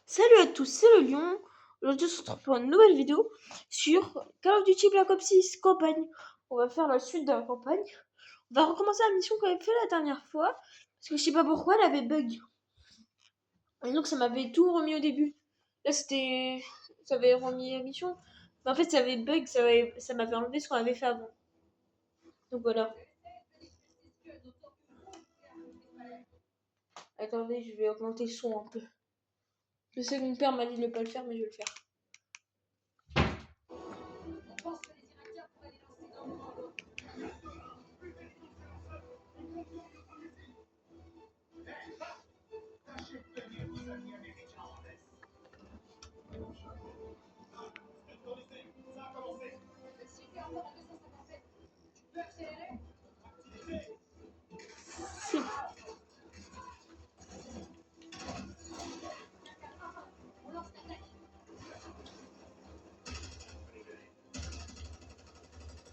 Salut à tous, c'est le Lion. Aujourd'hui, on se retrouve pour une nouvelle vidéo sur Call of Duty Black Ops 6 campagne. On va faire la suite de la campagne. On va recommencer la mission qu'on avait fait la dernière fois. Parce que je sais pas pourquoi, elle avait bug. Et donc, ça m'avait tout remis au début. Là, c'était. Ça avait remis la mission. Mais en fait, ça avait bug, ça m'avait enlevé ce qu'on avait fait avant. Donc voilà. Attendez, je vais augmenter le son un peu. Je sais que mon père m'a dit de ne pas le faire, mais je vais le faire.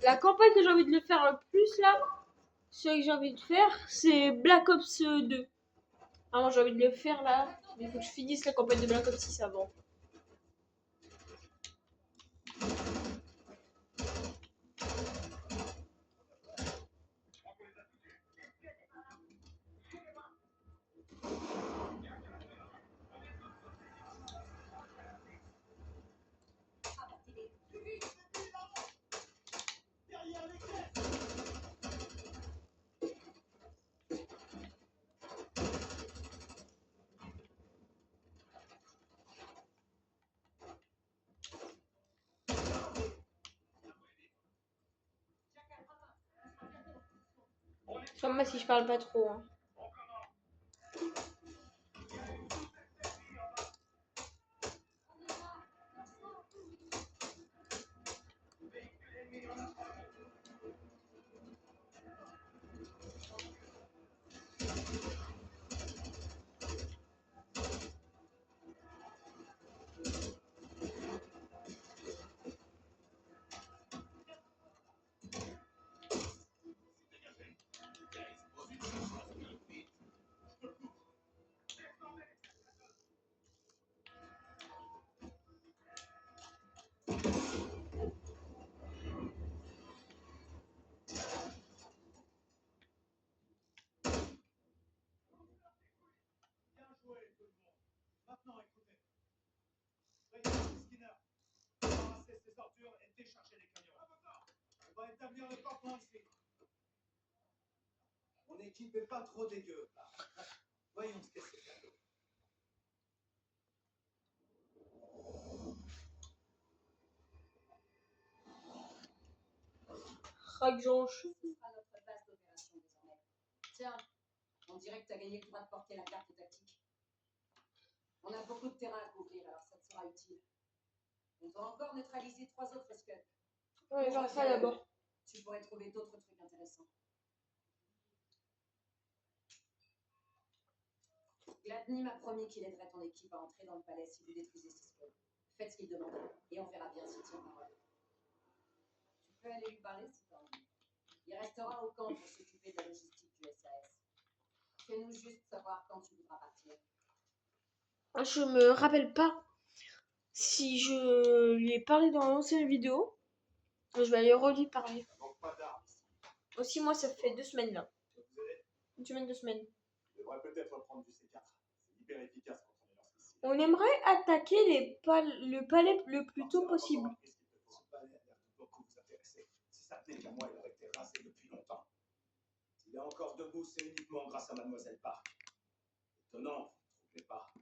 La campagne que j'ai envie de le faire le plus là, ce que j'ai envie de faire, c'est Black Ops 2. Ah, moi j'ai envie de le faire là, mais il faut que je finisse la campagne de Black Ops 6 avant. Comme moi si je parle pas trop. Hein. Établir le campement ici. Mon équipe est pas trop dégueu. Voyons ce que c'est. Rageange. Ce sera notre base d'opération désormais. Tiens, on dirait que tu as gagné le droit de porter la carte tactique. On a beaucoup de terrain à couvrir, alors ça te sera utile. On doit encore neutraliser 3 autres escouades. Ouais, je vais faire ça d'abord. Tu pourrais trouver d'autres trucs intéressants. Gladney m'a promis qu'il aiderait ton équipe à entrer dans le palais si vous détruisez ces squads. Faites ce qu'il demande, et on verra bien s'il tient parole. Tu peux aller lui parler si t'as envie. Il restera au camp pour s'occuper de la logistique du SAS. Fais-nous juste savoir quand tu voudras partir. Je me rappelle pas si je lui ai parlé dans l'ancienne vidéo. Je vais aller relire parler. Aussi, moi, ça fait 2 semaines là. Une semaine, 2 semaines. Je devrais peut-être prendre du C4. C'est hyper efficace quand on est lance-missile. On aimerait attaquer le palais le plus tôt possible. Ce palais a l'air de beaucoup vous intéresser. Si ça tenait qu'à moi, il aurait été rasé depuis longtemps. S'il est encore debout, c'est uniquement grâce à Mademoiselle Park. Étonnant, vous ne trouvez pas?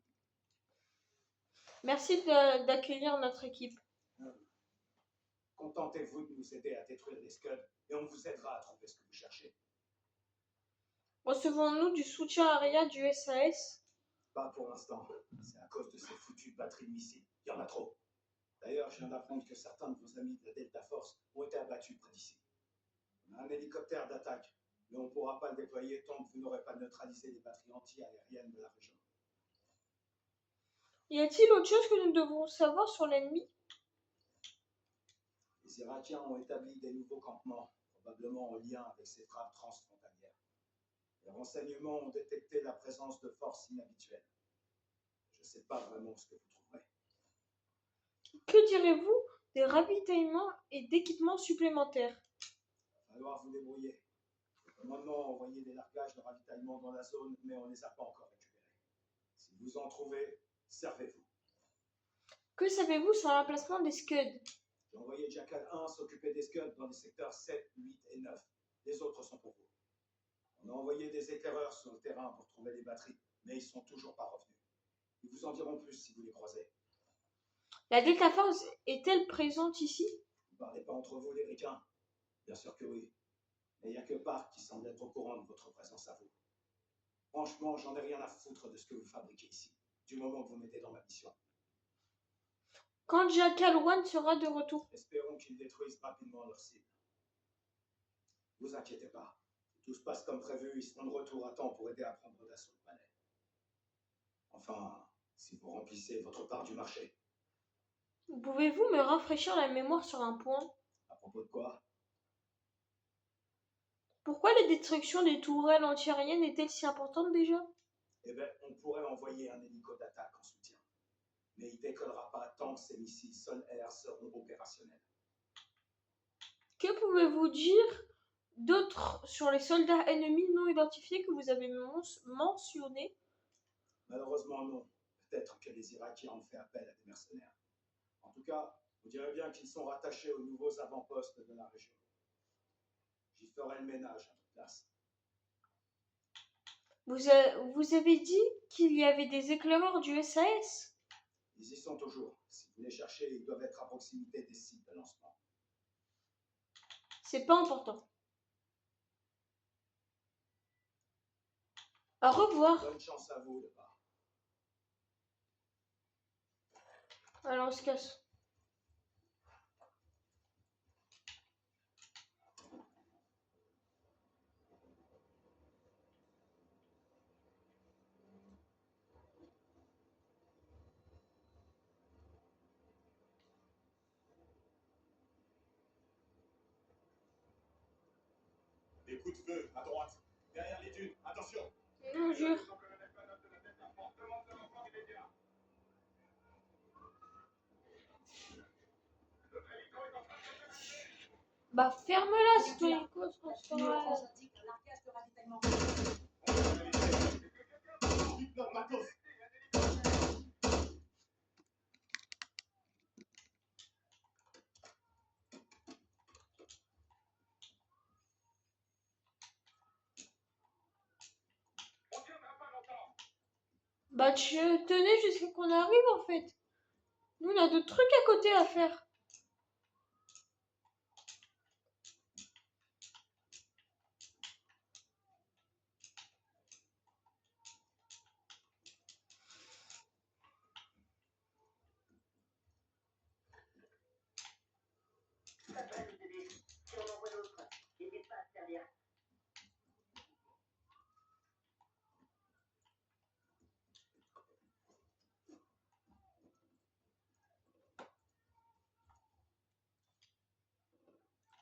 Merci d'accueillir notre équipe. Contentez-vous de nous aider à détruire les scuds et on vous aidera à trouver ce que vous cherchez. Recevons-nous du soutien aérien du SAS? Pas pour l'instant. C'est à cause de ces foutues batteries de missiles. Il y en a trop. D'ailleurs, je viens d'apprendre que certains de vos amis de la Delta Force ont été abattus près d'ici. On a un hélicoptère d'attaque, mais on ne pourra pas le déployer tant que vous n'aurez pas neutralisé les batteries anti-aériennes de la région. Y a-t-il autre chose que nous devons savoir sur l'ennemi? Les Irakiens ont établi des nouveaux campements, probablement en lien avec ces frappes transfrontalières. Les renseignements ont détecté la présence de forces inhabituelles. Je sais pas vraiment ce que vous trouverez. Que direz-vous des ravitaillements et d'équipements supplémentaires? Il va falloir vous débrouiller. Le commandement a envoyé des largages de ravitaillement dans la zone, mais on ne les a pas encore récupérés. Si vous en trouvez, servez-vous. Que savez-vous sur l'emplacement des Scuds? J'ai envoyé Jackal 1 s'occuper des Scuds dans les secteurs 7, 8 et 9. Les autres sont pour vous. On a envoyé des éclaireurs sur le terrain pour trouver les batteries, mais ils sont toujours pas revenus. Ils vous en diront plus si vous les croisez. La Delta Force est-elle présente ici? Vous parlez pas entre vous, les ricains? Bien sûr que oui. Mais il n'y a que Park qui semble être au courant de votre présence à vous. Franchement, j'en ai rien à foutre de ce que vous fabriquez ici, du moment que vous mettez dans ma mission. Quand Jackal 1 sera de retour? Espérons qu'ils détruisent rapidement leur cible. Vous inquiétez pas. Si tout se passe comme prévu, ils seront de retour à temps pour aider à prendre d'assaut le palais. Enfin, si vous remplissez votre part du marché. Pouvez-vous me rafraîchir la mémoire sur un point? À propos de quoi? Pourquoi la destruction des tourelles antiaériennes est-elle si importante déjà? Eh bien, on pourrait envoyer un hélico d'attaque en soutien. Mais il décollera pas tant que ces missiles sol-air seront opérationnels. Que pouvez-vous dire d'autre sur les soldats ennemis non identifiés que vous avez mentionnés? Malheureusement, non. Peut-être que les Irakiens ont fait appel à des mercenaires. En tout cas, vous direz bien qu'ils sont rattachés aux nouveaux avant-postes de la région. J'y ferai le ménage à votre place. Vous avez dit qu'il y avait des éclaireurs du SAS? Ils y sont toujours. Si vous les cherchez, ils doivent être à proximité des sites de lancement. C'est pas important. Au revoir. Bonne chance à vous de part. Alors on se casse. Des coups de feu à droite. Derrière les dunes. Attention. Non, jure. Bah ferme-la si ton hélico se transforme. Numéro 11 indique un largage de ravitaillement. Hypnote Marcos. Bah tenez jusqu'à qu'on arrive en fait. Nous on a d'autres trucs à côté à faire.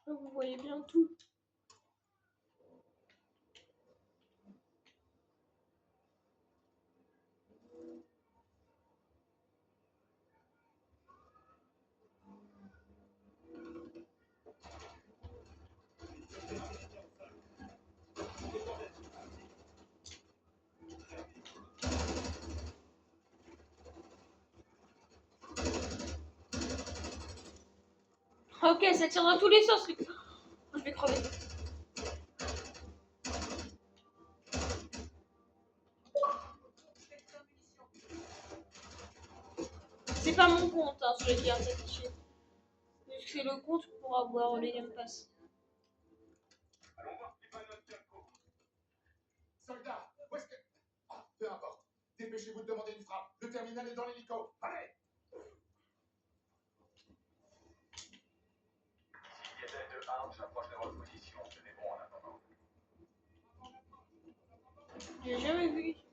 Vous voyez bien tout. Ok, ça tire dans tous les sens. Je vais crever. C'est pas mon compte hein, sur les cartes affichées. C'est le compte pour avoir les Game Pass. Allons voir ce qui va notre coup. Soldats, où est-ce que... Ah, peu importe. Dépêchez-vous de demander une frappe. Le terminal est dans l'hélico. Allez! Diédel de 1, j'approche de votre position. Tenez bon en attendant. J'ai jamais vu. Ici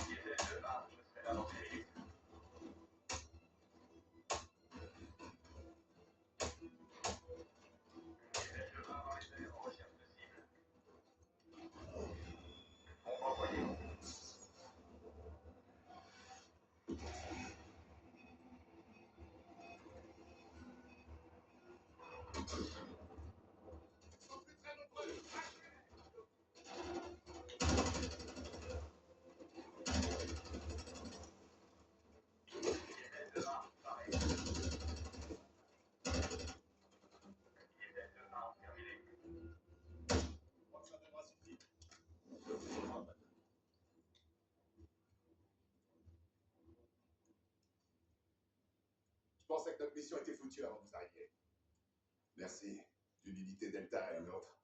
Diédel de 1, je serai là dans 10 minutes. Je crois que ça devra suffire. Je pensais que notre mission était foutue avant que vous arriviez. Merci. D'une unité Delta à une autre.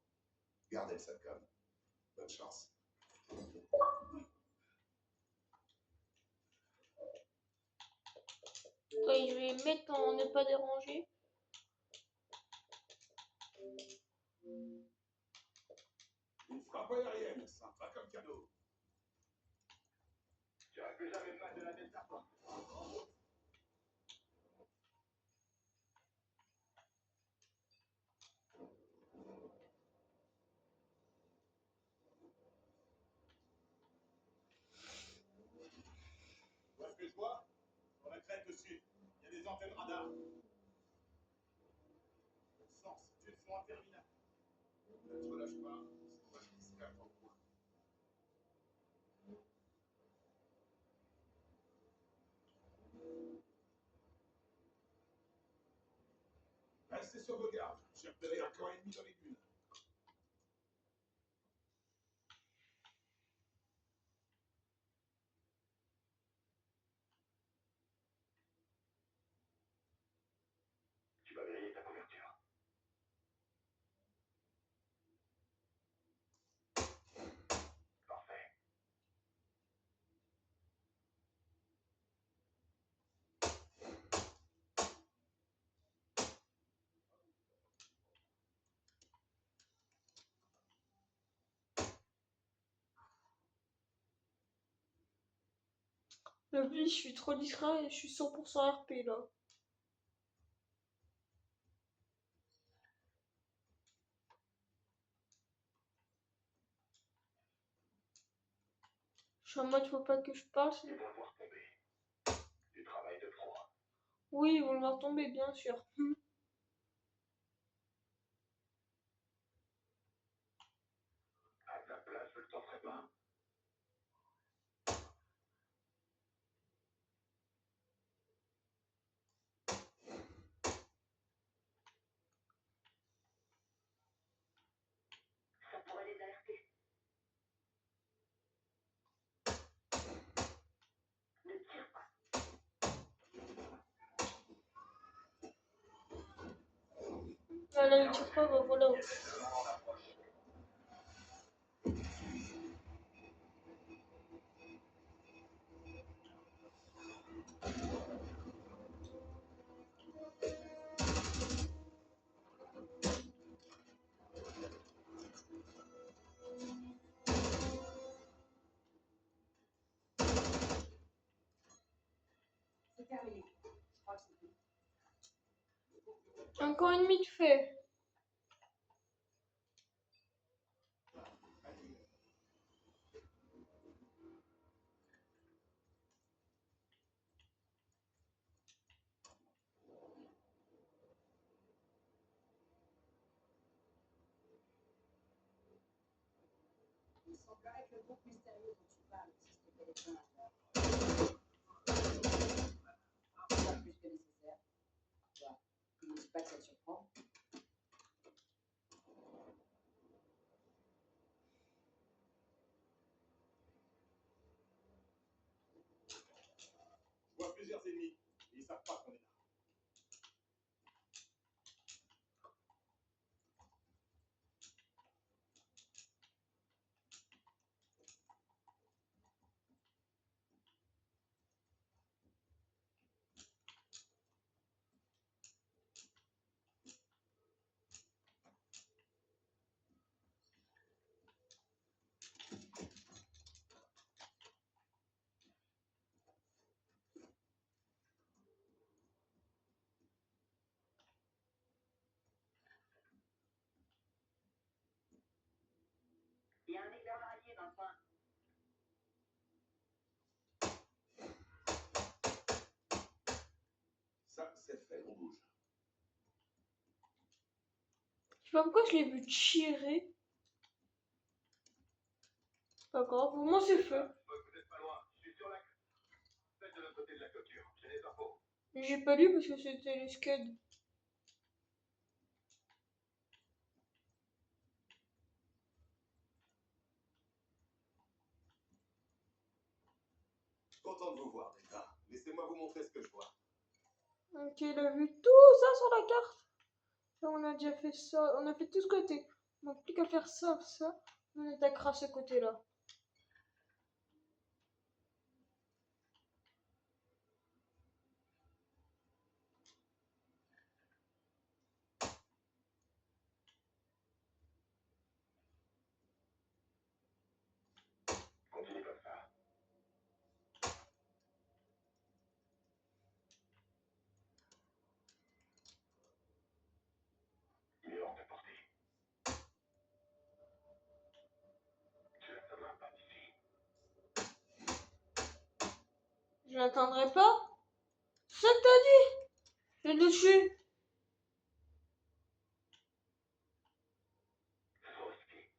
Gardez le SATCOM. Bonne chance. Ouais, je vais mettre en ne pas déranger. Une frappe aérienne, sympa comme cadeau. Tu aurais plus jamais mal de la Delta Force. Tu vois ce que je vois? Sur la crête au sud, il y a des antennes radar. Bon sang, c'est une fois interminable. Ne te relâche pas, c'est pas ce à ton coin. Restez sur vos gardes. J'ai repéré un camp ennemi dans les dunes. Tu vas vérifier ta couverture. Parfait. Le plus, je suis trop discret et je suis 100% RP là. Je suis en mode, faut pas que je parle. Ils vont le voir tomber. Du travail de pro. Oui, ils vont le voir tomber, bien sûr. À ta place, je le t'en ferai pas. Ça pourrait les alerter. Ne tire pas. Voilà, il tire pas, bah voilà. C'est terminé. Je crois que c'est tout. Encore une demi de fait. Il semblerait que le groupe mystérieux dont tu parles existe bel et bien. Pas plus que nécessaire. Toi, tu ne dis pas que ça te surprend. Je vois plusieurs ennemis. Ils savent pas qu'on est là. sais pas pourquoi je l'ai vu tirer. Pas grave, au moins c'est fait. Vous êtes pas loin, je suis sur la... Faites de l'autre côté de la clôture, j'ai des infos. Mais j'ai pas lu parce que c'était les scuds. Content de vous voir, Delta. Laissez-moi vous montrer ce que je vois. Ok, il a vu tout ça sur la carte. Là, on a déjà fait ça. On a fait tout ce côté. On n'a plus qu'à faire ça, ça. On attaquera ce côté-là. Continuez comme ça. Il est hors de portée. Je n'atteindrai pas d'ici. Je l'atteindrai pas. C'est ça que t'as dit. Je vais le tuer. Faut risquer.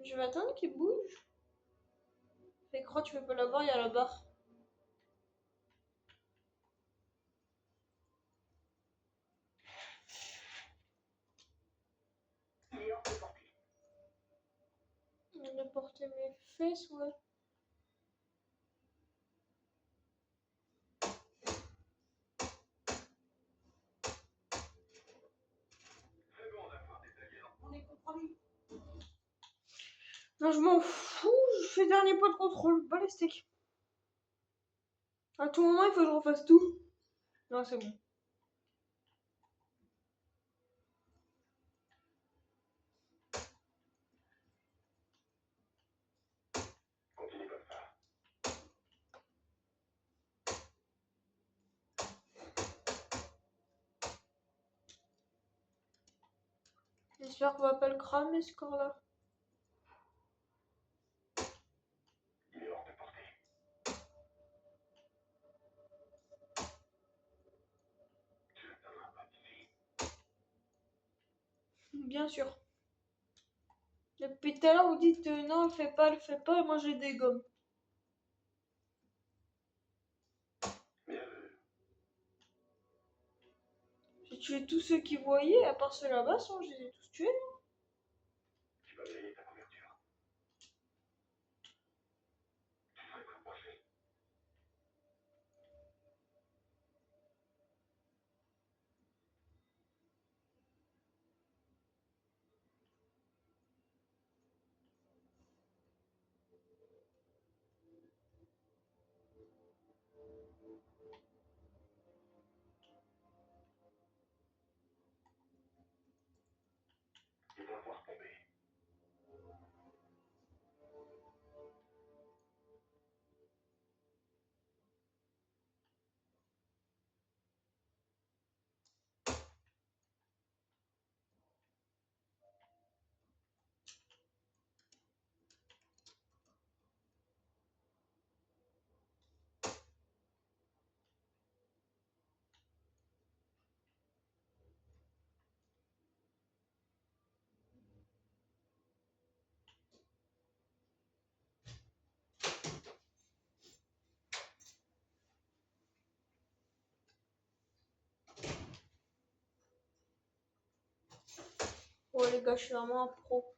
Je vais attendre qu'il bouge. Fais croire tu peux pas l'avoir, il y a la barre. Il est hors de portée. Il a porté mes fesses, ouais. C'est bon d'avoir détaillé l'enfant. On est compromis. Non, je m'en fous. Je fais dernier point de contrôle. Pas les steaks. À tout moment, il faut que je refasse tout. Non, c'est bon. Continuez comme ça. J'espère qu'on va pas le cramer ce corps-là. Il est hors de portée. Je n'atteindrai pas d'ici. Bien sûr. Depuis tout à l'heure, vous dites non, le fais pas, et moi j'ai des gommes. Bien vu. J'ai tué tous ceux qui voyaient, à part ceux là-bas, sinon je les ai tous tués. Tu vas griller ta couverture. Tu serais rapproché. Il va voir tomber. Ouais les gars, je suis vraiment un pro.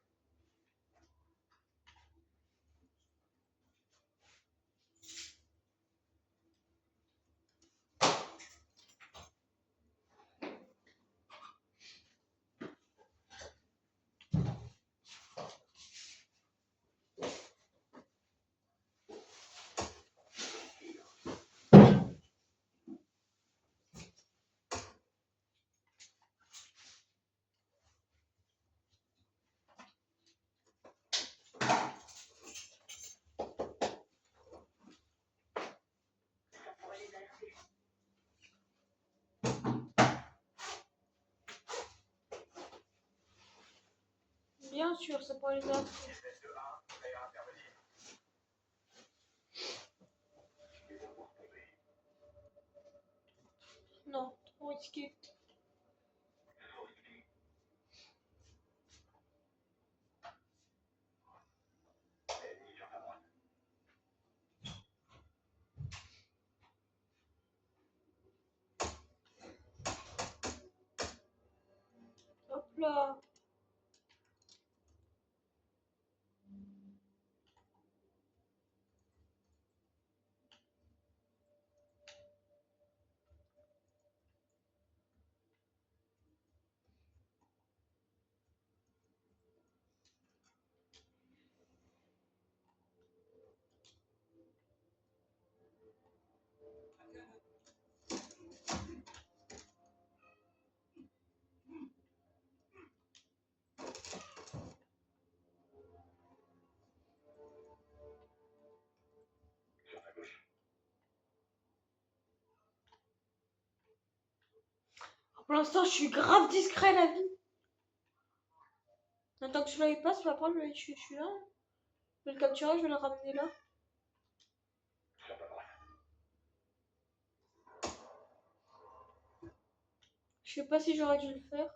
Bien sûr, ça pourrait les alerter. Espèce de 1, prêt à intervenir. Il va voir tomber. Non, trop risqué. là. Sur ta gauche. Pour l'instant, je suis grave discret, la vie. Tant que celui-là il passe, après je vais aller tuer celui-là. Je vais le capturer, je vais le ramener là. Sur ta droite. Je sais pas si j'aurais dû le faire.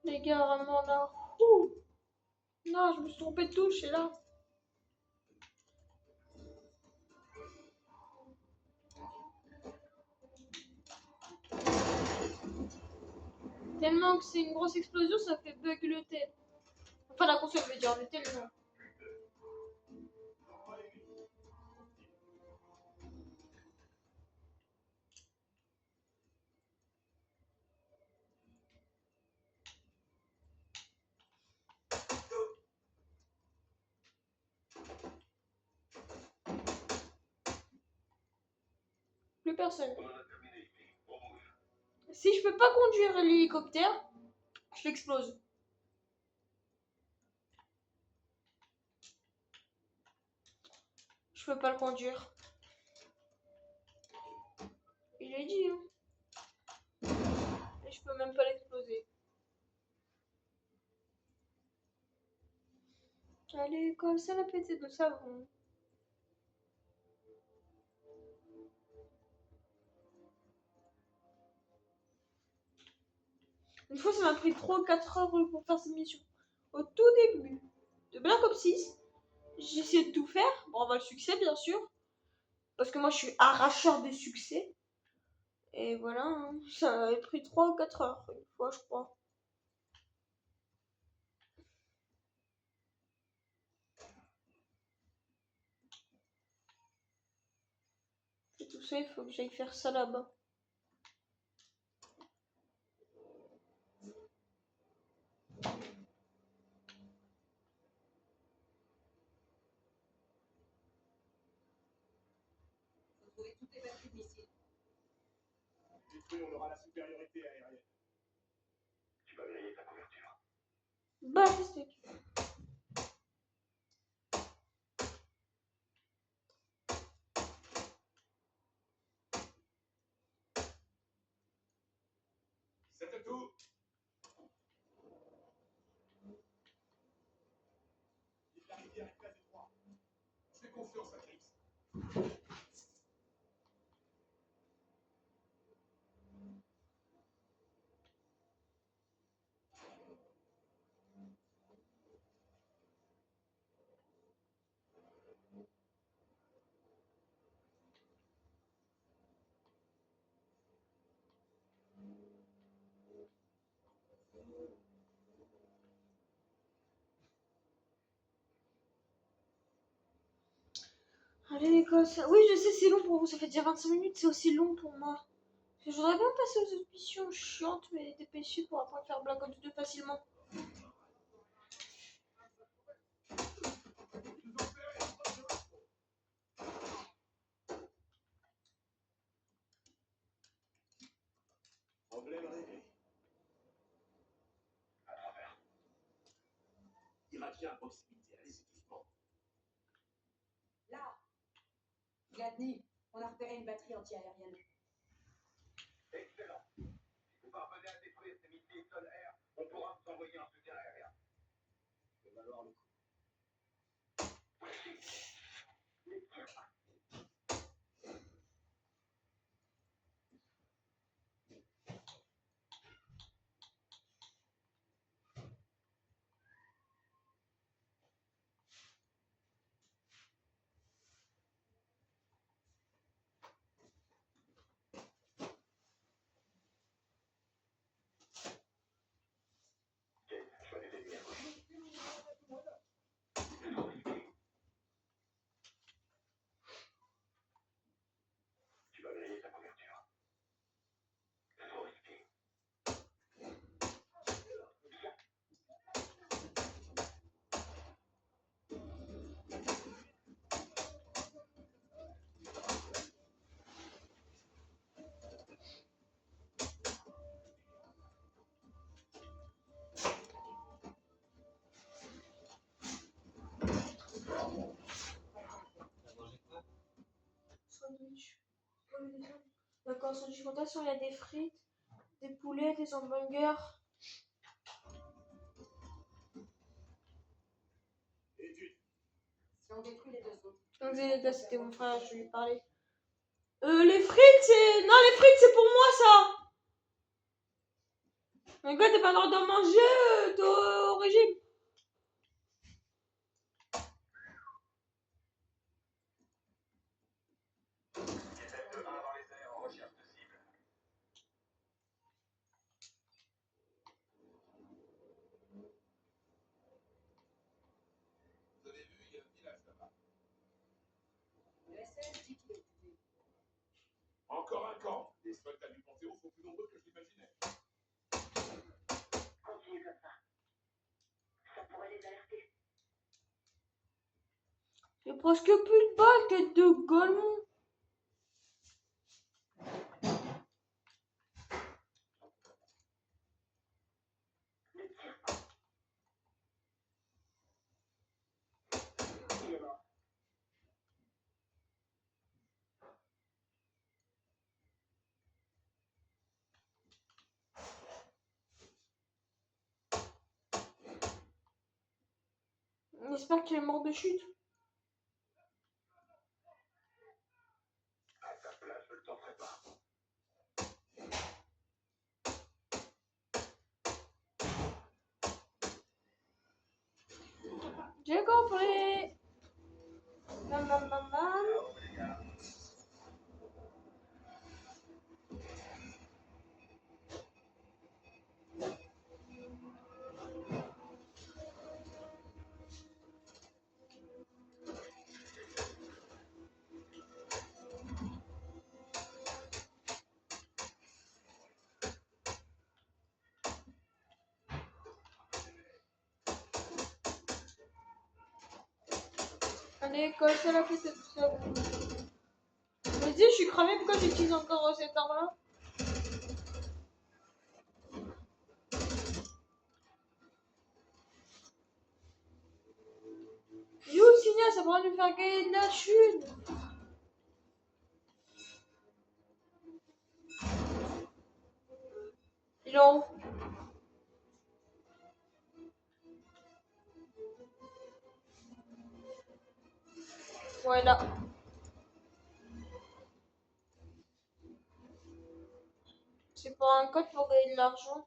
Les gars, vraiment là. Ouh. Non, je me suis trompé de touche, et là. Tellement que c'est une grosse explosion, ça fait bug le tel. Enfin, la console, je veux dire, le tellement. Plus personne. On en a terminé ici. On bouge. Si je peux pas conduire l'hélicoptère, je l'explose. Je peux pas le conduire. Il est dit, hein. Et je peux même pas l'exploser. Allez, comme ça, la pétée de savon. Une fois, ça m'a pris 3 ou 4 heures pour faire cette mission. Au tout début de Black Ops 6, j'ai essayé de tout faire. Bon, on va le succès, bien sûr. Parce que moi, je suis arracheur de succès. Et voilà, hein. Ça avait pris 3 ou 4 heures, une fois, je crois. Et tout ça, il faut que j'aille faire ça là-bas. Faut trouver toutes les batteries de missiles. Détruit, on aura la supériorité aérienne. Tu vas griller ta couverture. Balistique. C'était tout. La rivière est très étroite. Fais confiance à Chris. Allez, l'école, ça... Oui, je sais, c'est long pour vous. Ça fait déjà 25 minutes, c'est aussi long pour moi. Je voudrais bien passer aux autres missions chiantes, mais dépêcher pour après faire Black Ops 2 facilement. chien à proximité. Allez-y doucement. Là, Gladney, on a repéré une batterie anti-aérienne. Excellent. Si vous parvenez à détruire ces missiles sol-air, on pourra vous envoyer un soutien aérien. Ça va valoir le coup. Tu vas griller ta couverture. C'est trop risqué. Sandwich. D'accord, sandwich contation, il y a des frites, des poulets, des hamburgers. Étude. Si on détruit les deux autres. Donc, là, c'était mon frère, je lui ai parlé. Les frites, c'est. Non, les frites, c'est pour moi, ça! Mais quoi, t'as pas le droit d'en manger, t'es au régime. F2-1 dans les airs en recherche de cible. Vous avez vu, il y a un village là-bas. Le SS dit qu'il est occupé. Encore un camp. Les soldats du Panthéon sont plus nombreux que je l'imaginais. Continue comme ça. Ça pourrait les alerter. J'ai presque plus de balles, tête de golemon. Ne tire pas. Il est mort. J'espère qu'il est mort de chute. À ta place, je le tenterai pas. J'ai compris. Bam, bam, bam, bam. Ciao, les gars. Allez, colle ça la fête tout seul. Je me dis, je suis cramée, pourquoi j'utilise encore cette arme-là? You, Signa, ça pourra nous faire gagner de la chute. Il est en haut. Ouais, là. C'est pour un code pour gagner de l'argent.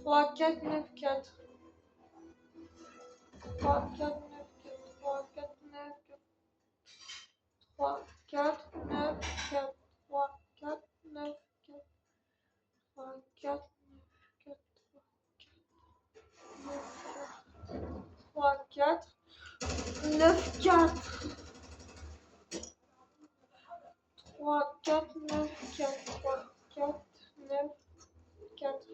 Trois, quatre, neuf, quatre. 3, 4, 9, 4. 3, 4, 9, 4. 3, 4, 9, 4. 3, 4, 9, 4. 3, 4, 9, 4. 3, 4, 9, 4. 3, 4, 9, 4.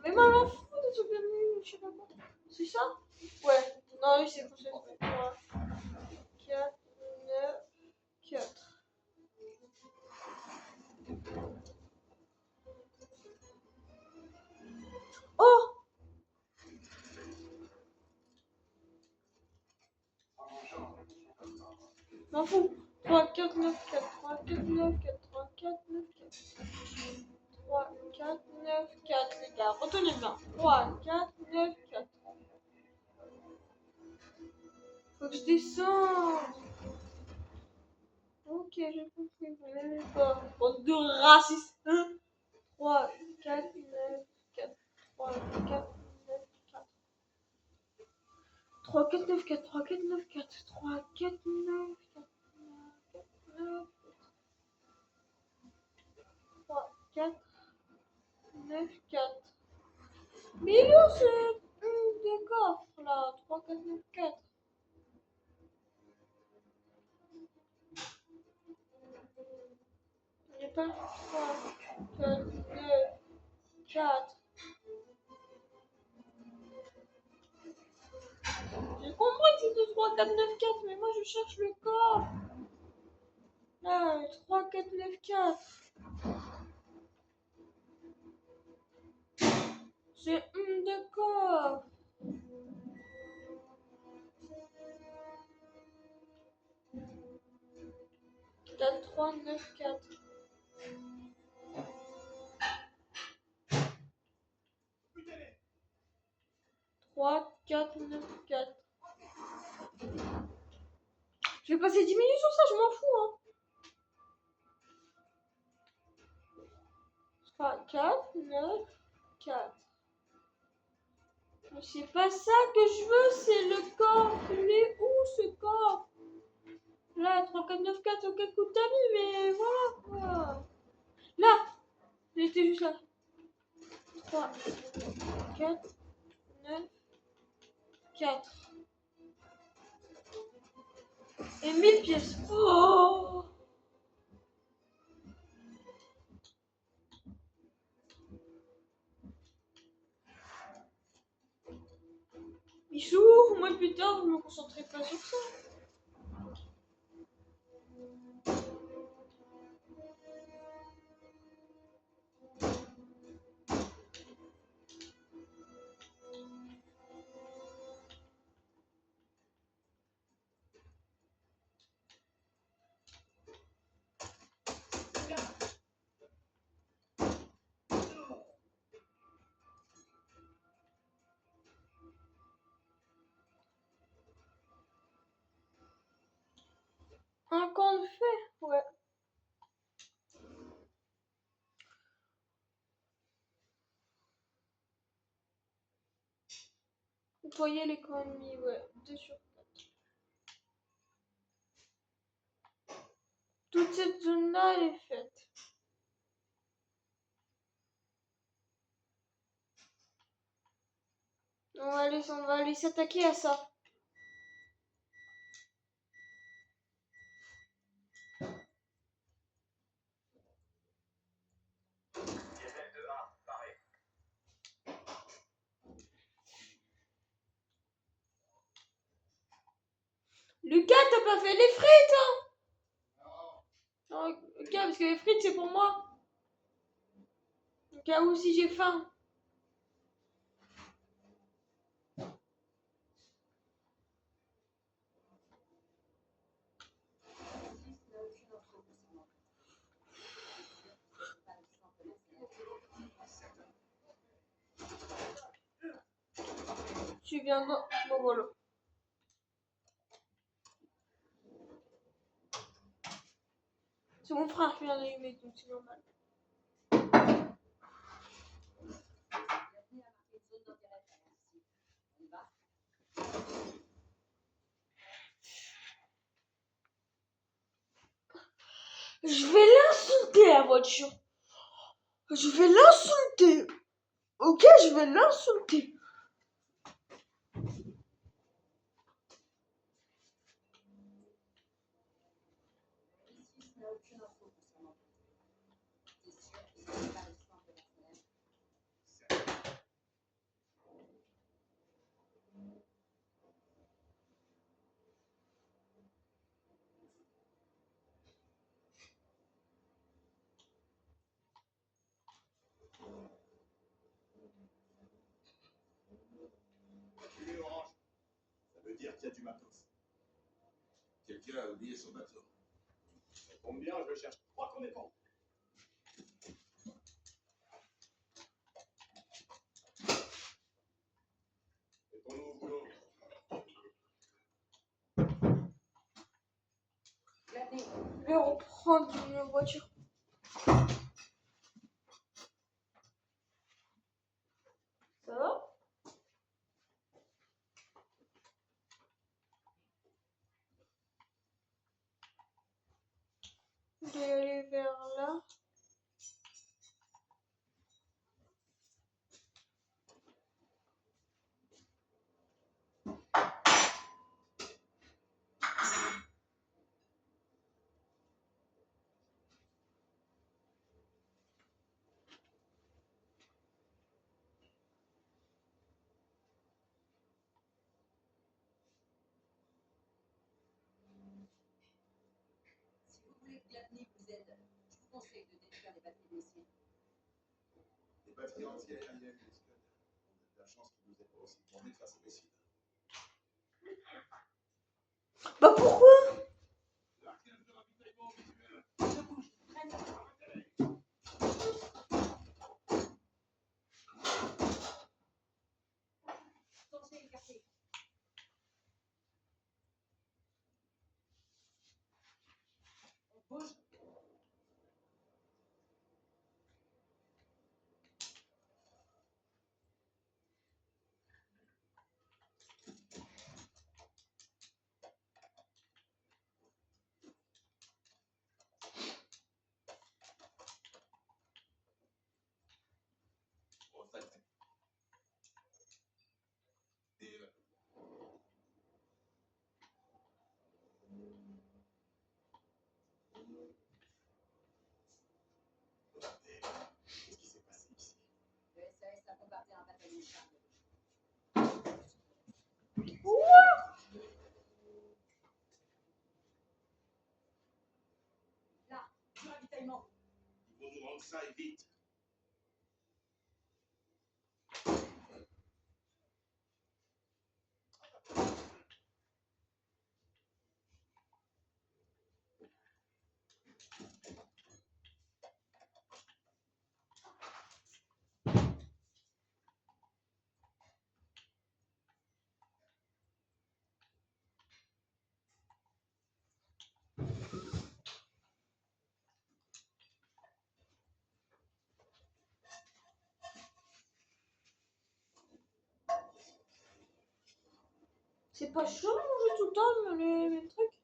Mais moi, j'en fous de ce bienvenu, je sais pas quoi. C'est ça? Ouais. Non, lui, c'est 3, 4, 9, 4. Oh! M'en fous. 3, 4, 9, 4. 3, 4, 9, 4. 3, 4, 9, 4. 3, 4, 9, 4. Les gars, retenez bien. 3, 4, 9, 4. Faut que je descende. Ok, j'ai compris. Vous n'aimez pas. Bande de racistes. 3, 4, 9, 4. 3, 4, 9, 4. 3, 4, 9, 4. 3, 4, 9, 4. 3, 4, 9, 4. 9, 3, 4, 9, 4. Mais il est où ce des coffres là? 3, 4, 9, 4. Il n'y a pas 3, 4, 9, 4. J'ai compris que c'était 3, 4, 9, 4, mais moi je cherche le coffre. Là, 3, 4, 9, 4. C'est de coffre. 4, 3, 9, 4. 3, 4, 9, 4. Je vais passer 10 minutes sur ça, je m'en fous. Hein. 3, 4, 9, 4. Mais c'est pas ça que je veux, c'est le coffre. Il est où ce coffre? Là, 3, 4, 9, 4, ok, coup de ta vie, mais voilà quoi. Là, il était juste là. 3, 4, 9, 4. Et 1000 pièces. Oh! Michou, moi plus tard, je me concentrerai pas sur ça. Un camp de fait, ouais. Nettoyer l'économie, ouais. 2 sur 4. Toute cette zone-là, elle est faite. On va aller s'attaquer à ça. Lucas, t'as pas fait les frites, hein? Non, ok, parce que les frites, c'est pour moi. Au cas où si j'ai faim. Tu viens de... Bon, voilà. C'est mon frère qui vient d'allumer, donc c'est normal. Bienvenue à marquer une zone d'intérêt ici. On y va? Je vais l'insulter, la voiture. Je vais l'insulter. Ok, je vais l'insulter. Ici, je n'ai aucune info concernant toi. T'es sûr que ce n'est pas le sang de personnel? qu'il y a du matos. Quelqu'un a oublié son bateau. Ça tombe bien, je le cherche. Je crois qu'on est bon. C'est ton nouveau boulot. Gladney, Je vais reprendre une voiture. Ça va? Je vais aller vers là. si vous voulez que Gladney vous aide, je vous conseille de détruire les batteries de missiles. Les batteries anti-aériennes des Scud. On a de la chance qu'ils nous aient pas aussi tourné face à des cibles. Bah pourquoi? L'arcade de ravitaillement visuel. Je bouge, prenne. Danger écarté. On bouge. Retraite. Et Qu'est-ce qui s'est passé ici? Le SAS a bombardé un bataillon de chars de rouge. Là, du ravitaillement. ils vont nous rendre ça et vite. C'est pas chaud de manger tout le temps les mêmes trucs?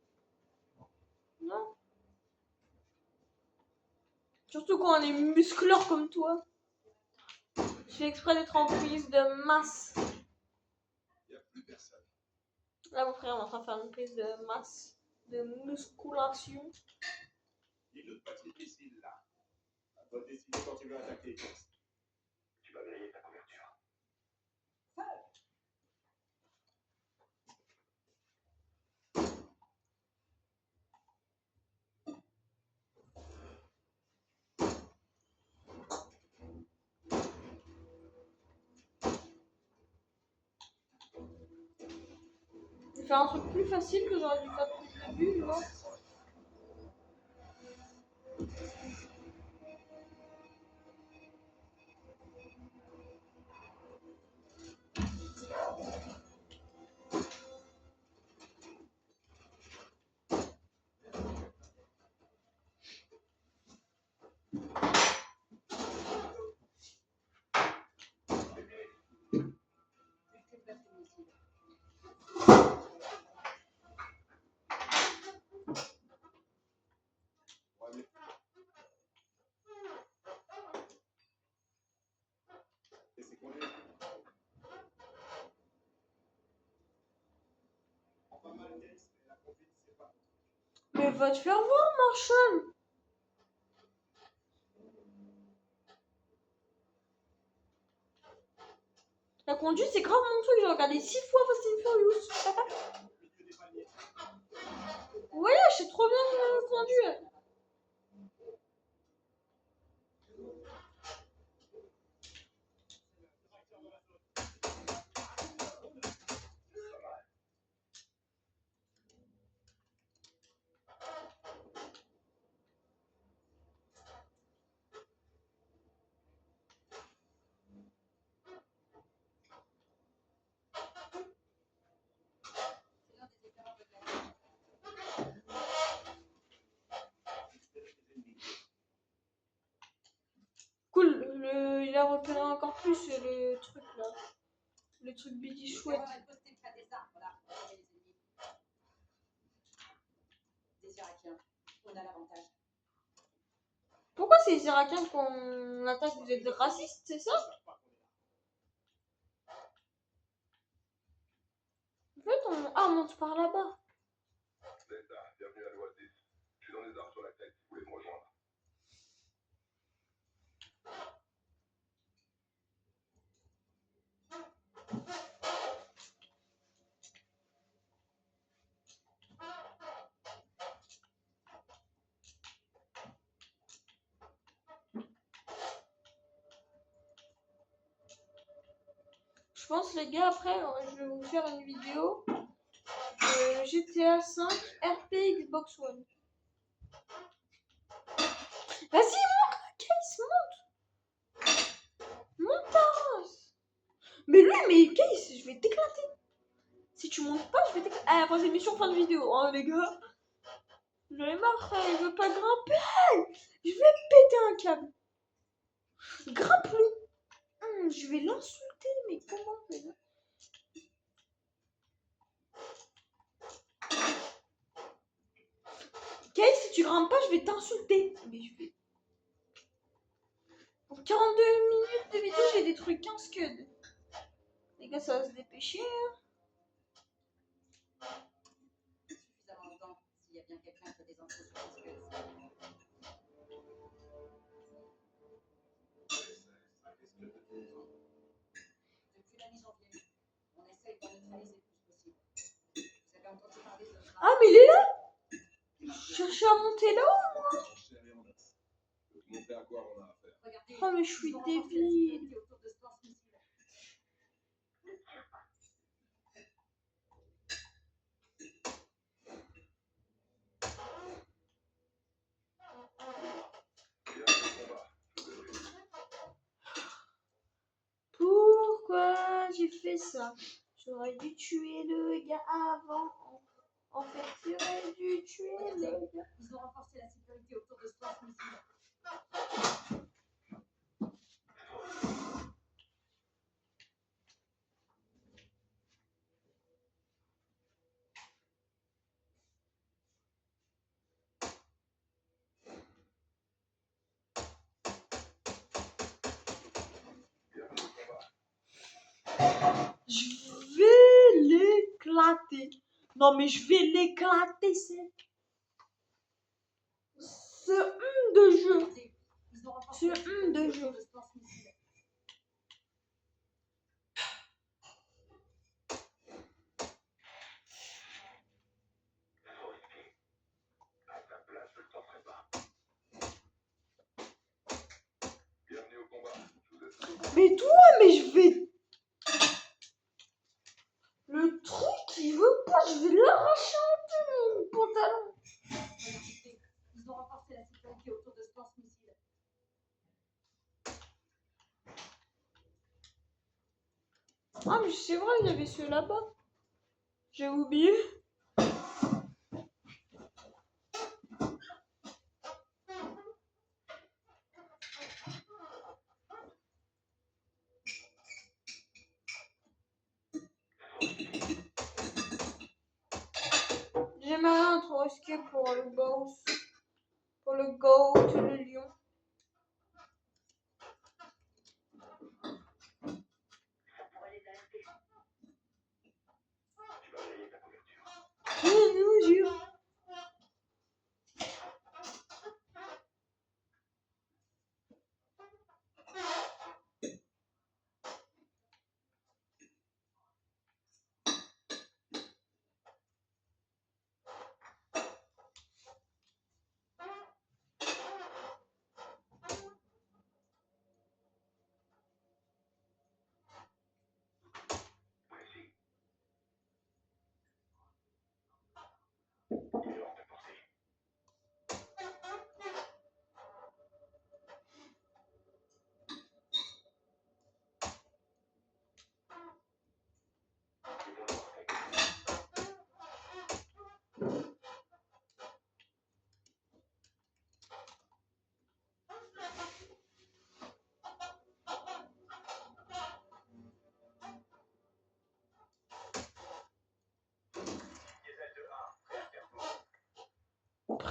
Non? Surtout quand on est muscleur comme toi. Je fais exprès d'être en prise de masse. Il n'y a plus personne. Là, mon frère est en train de faire une prise de masse, de musculation. Il y a une autre batterie de missiles là. À toi de décider quand tu veux attaquer. Tu vas griller ta couverture. Je vais faire un truc plus facile que j'aurais dû faire depuis le début, tu vois. Plus que de batterie de missiles. Ouais, mais... Laissez conduire. Pas mal, Gates, mais la conduite, c'est pas ton truc. Mais va te faire voir, Marshall. La conduite, c'est grave mon truc. J'ai regardé 6 fois Fast and Furious. Au milieu des paniers. Ouais, je sais trop bien conduire. la repérer encore plus le truc là. Le truc Biggie chouette. Elle peut se déclarer des armes, voilà, pour attirer les ennemis. Des Irakiens, on a l'avantage. Pourquoi c'est les Irakiens qu'on attaque? Vous êtes racistes, c'est ça? En fait, on monte par là-bas. Delta, bienvenue à l'Oasis. Je suis dans les arbres sur la tête si vous voulez me rejoindre. Je pense les gars, après, je vais vous faire une vidéo GTA 5 RP Xbox One. Vas-y, monte, Case, monte ta race. Mais lui, mais Case, je vais t'éclater. Si tu montes pas, je vais t'éclater. Ah, après cette mission, fin de vidéo, hein, les gars. J'en ai marre, il veut pas grimper. Je vais péter un câble. Grimpe-le. Je vais l'insulter, mais comment on fait là? Case, si tu grimpes pas, je vais t'insulter. Mais je vais... Pour 42 minutes de vidéo, j'ai détruit 15 scuds. Les gars, ça va se dépêcher. Suffisamment longtemps, s'il y a bien quelqu'un qui a des infos sur les Scuds. Depuis la mi-janvier, on essaye de neutraliser le plus possible. Vous avez entendu parler de notre Ah, mais il est là. Je cherchais à monter là-haut. Chercher à Léandras. Je vais te montrer à quoi on a affaire. Regardez, Oh, mais je suis ils ont renforcé la débile. sécurité autour de ce lance-missile. Bienvenue au combat. Pourquoi j'ai fait ça? J'aurais dû tuer le gars avant. En fait, j'aurais dû tuer le gars. Ils ont renforcé la sécurité autour de ce lance-missile. Bienvenue au combat. Je vais l'éclater. Non, mais je vais l'éclater, c'est. Ce de jeu. Regardez, ils ont renforcé la Ce sécurité de autour jeu. de ce lance-missile. À ta place, je ne tenterai pas. Bienvenue au combat. Je vous ai Mais toi, mais je vais. Le truc, il veut pas, je vais l'arracher un peu mon pantalon. Regardez, ils ont renforcé la sécurité autour de ce lance-missile. Ah, mais c'est vrai, il y avait ceux là-bas. J'ai oublié. J'aimerais rien trop risquer pour le boss. Pour le goat, le lion. Oh non, j'ai eu.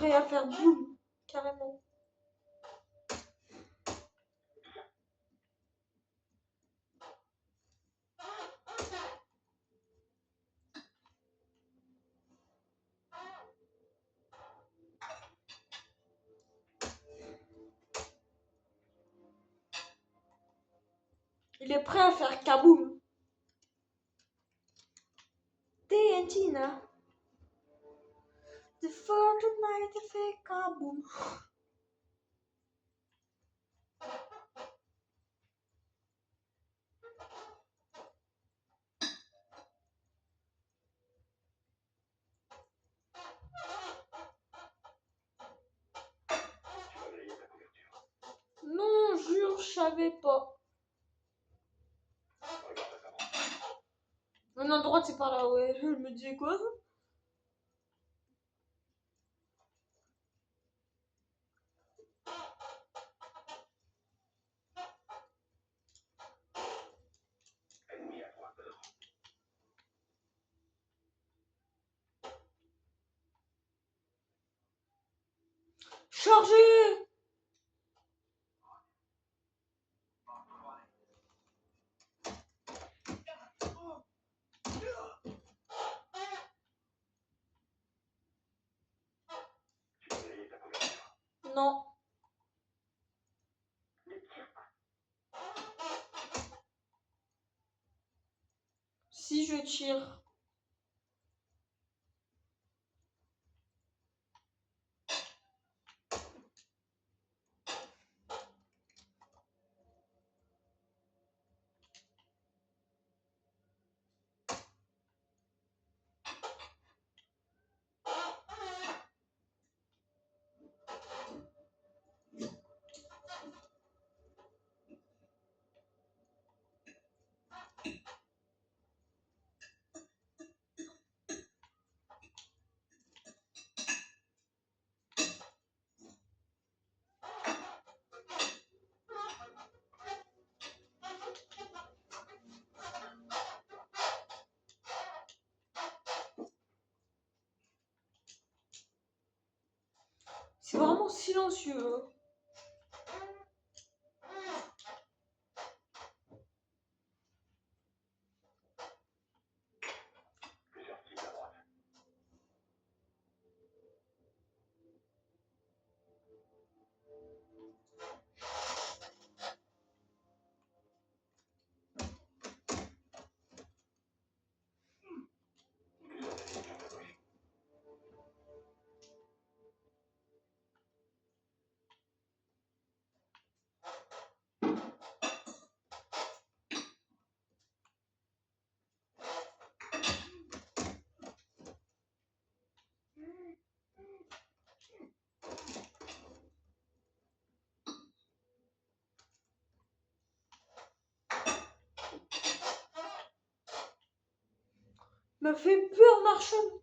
prêt à faire boum, carrément. Il est prêt à faire kaboum. TNT, là. The Fortnite a fait kaboum. Non, jure, je savais pas. Non, à droite, c'est par là, ouais. Je me disais quoi? Chargé! Non. Si je tire. C'est vraiment silencieux. Me fait peur, Marshall.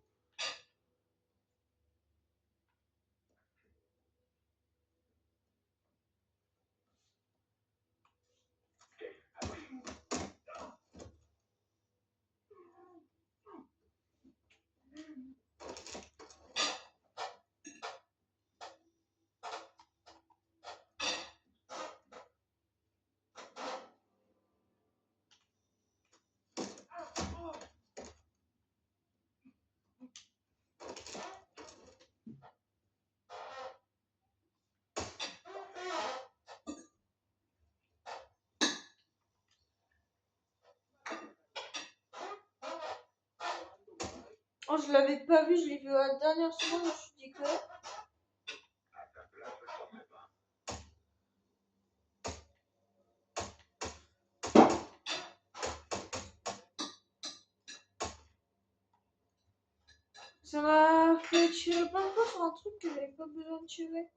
Oh, je l'avais pas vu, je l'ai vu à la dernière seconde, je me suis dit que... Ça m'a fait tirer plein de fois sur un truc que j'avais pas besoin de tirer.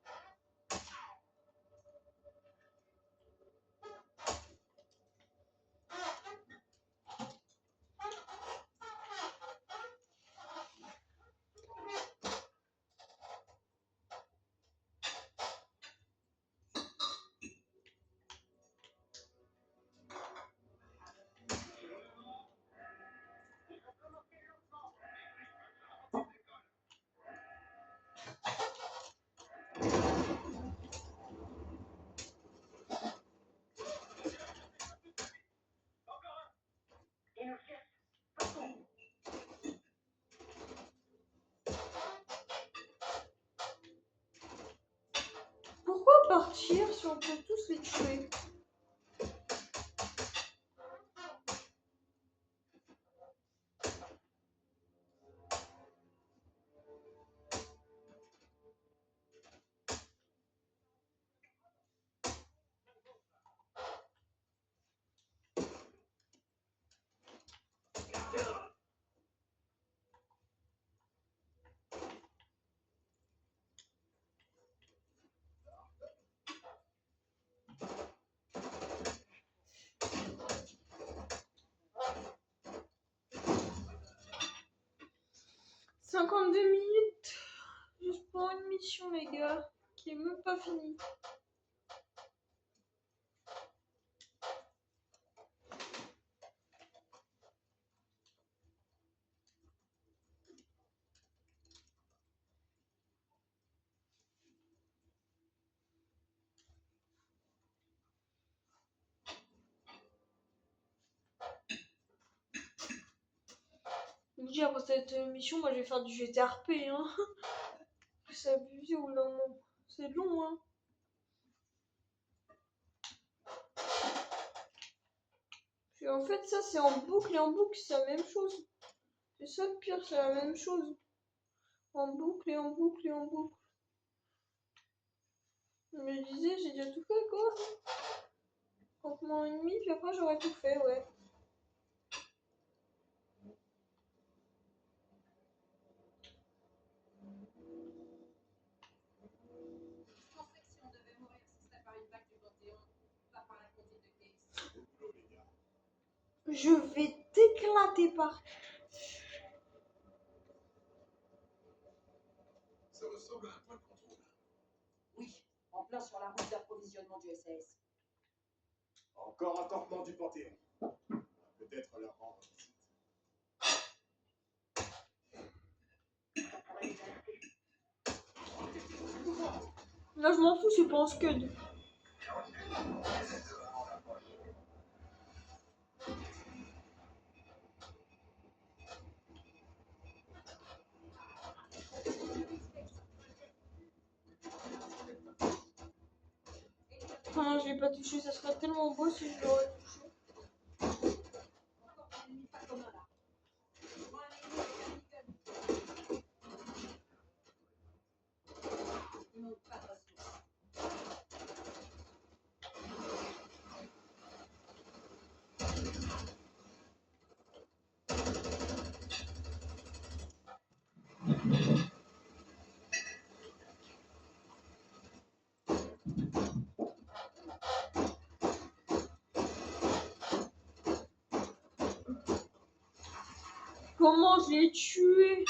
partir si on peut tous les tuer. « 52 minutes juste pour une mission, les gars, qui est même pas finie. » Je vous dis, après cette mission, moi je vais faire du GTRP, hein. C'est abusé ou non? C'est long, hein. Et en fait, ça c'est en boucle et en boucle, c'est la même chose. C'est ça le pire, c'est la même chose. En boucle et en boucle et en boucle. Je me disais, j'ai déjà tout fait quoi. Campement ennemi, puis après j'aurais tout fait, ouais. Je pensais que si on devait mourir, ce serait par une vague du Panthéon, pas par la conduite de Case. Au boulot, les gars. Je vais t'éclater par. Ça ressemble à un point de contrôle. Oui, en plein sur la route d'approvisionnement du SAS. Encore un campement du Panthéon. Peut-être leur rendre visite. Là je m'en fous, c'est pas en scud. Ah, je l'ai pas touché, ça serait tellement beau si je l'aurais touché. Encore un ennemi pas commun là. Moi, un ennemi avec un Eagle. Ils n'ont pas de ressources. Comment je l'ai tué?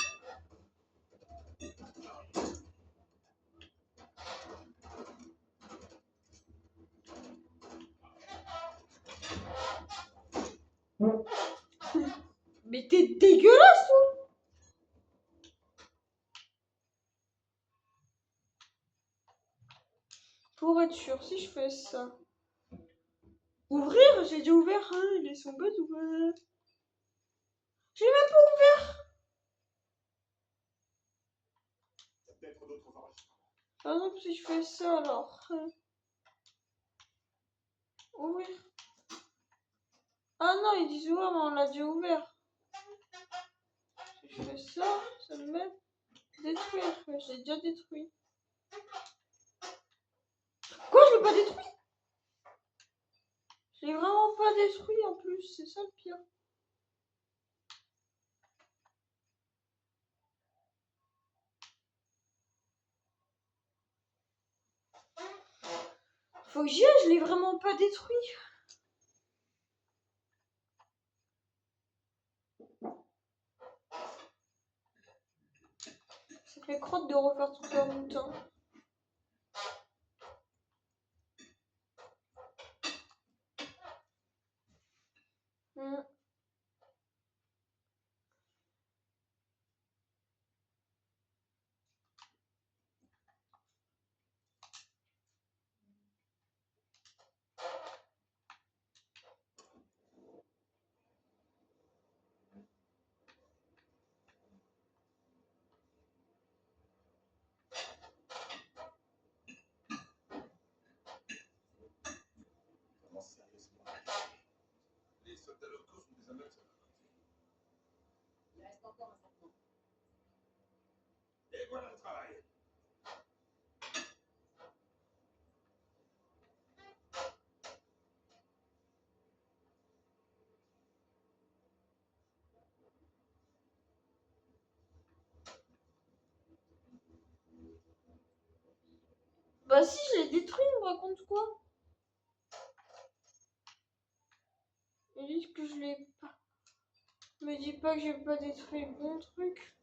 Mais t'es dégueulasse, toi! Pour être sûr, si je fais ça. Ouvrir? J'ai déjà ouvert, hein, ils sont bêtes ou pas? J'ai même pas ouvert! Il y a peut-être d'autres enregistrements. Par exemple, si je fais ça alors. Ouvrir. Ah non, ils disent ouais, mais on l'a déjà ouvert. Si je fais ça, ça me met détruire. Mais j'ai déjà détruit. Quoi, je l'ai pas détruit? Je l'ai vraiment pas détruit en plus, c'est ça le pire. Faut que j'y aille, je l'ai vraiment pas détruit. Ça fait crotte de refaire toute la route. Hein. soldats locaux sont des amateurs. Il reste encore un fragment. Et voilà le travail. Bah si, je l'ai détruit, il me raconte quoi? Ils disent que je l'ai pas. Me dis pas que j'ai pas détruit le bon truc.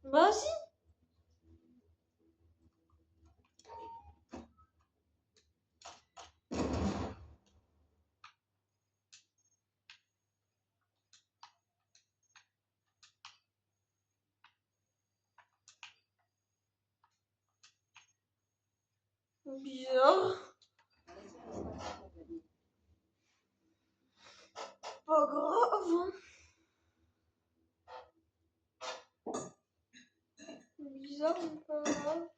Bah si. Bizarre. On est sûr qu'on sera pas compagnie. Pas grave. Hein. Bizarre, mais pas grave.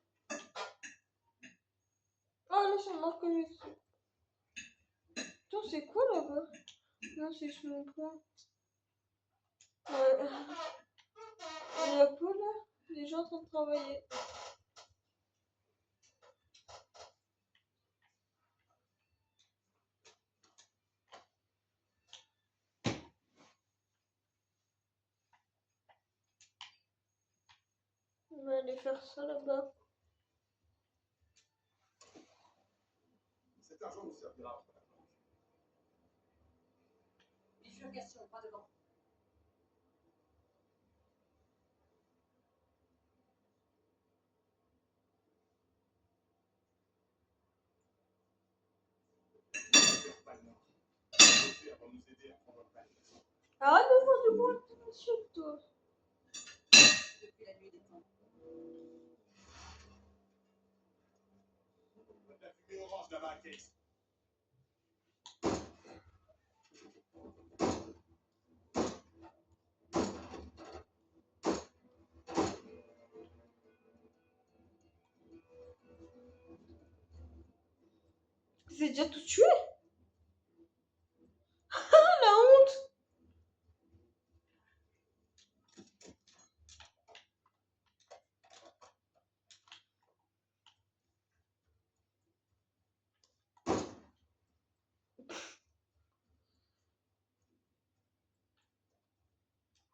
Ah là, c'est marqué. Putain, c'est quoi là-bas? Non, c'est sur mon point. Ouais. Il y a quoi là? Des gens en train de travailler. On va aller faire ça là-bas. Cet argent nous servira pour la banque. Bifurcation, pas devant. Pas le nord. Les vont nous aider à prendre le palais. Arrête de faire du bruit, monsieur, toi. Depuis la nuit des temps. La fumée orange là-bas, Case. C'est déjà tout tué. Ah la honte.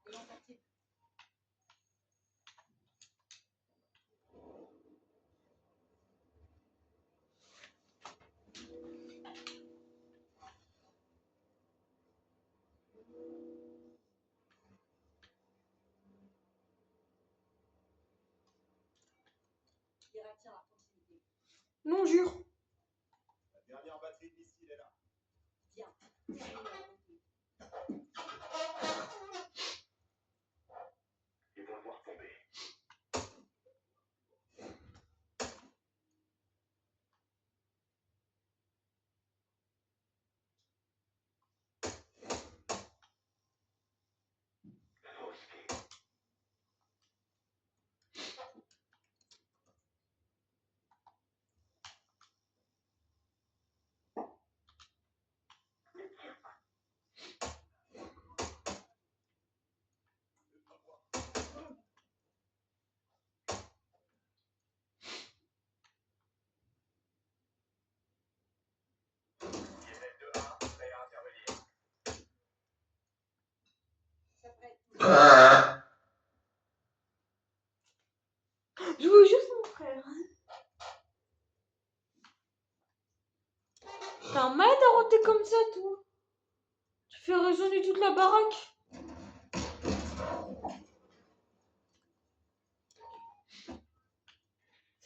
Ayant actif. Irakien à proximité. Non, jure. La dernière batterie de missiles est là. Bien. Terminé la route. Ils vont le voir tomber. Dizaine de 1, prêt à intervenir. S'apprête. Je vous jure, c'est mon frère. T'as un mal d'arrêter comme ça, toi. Tu fais résonner toute la baraque.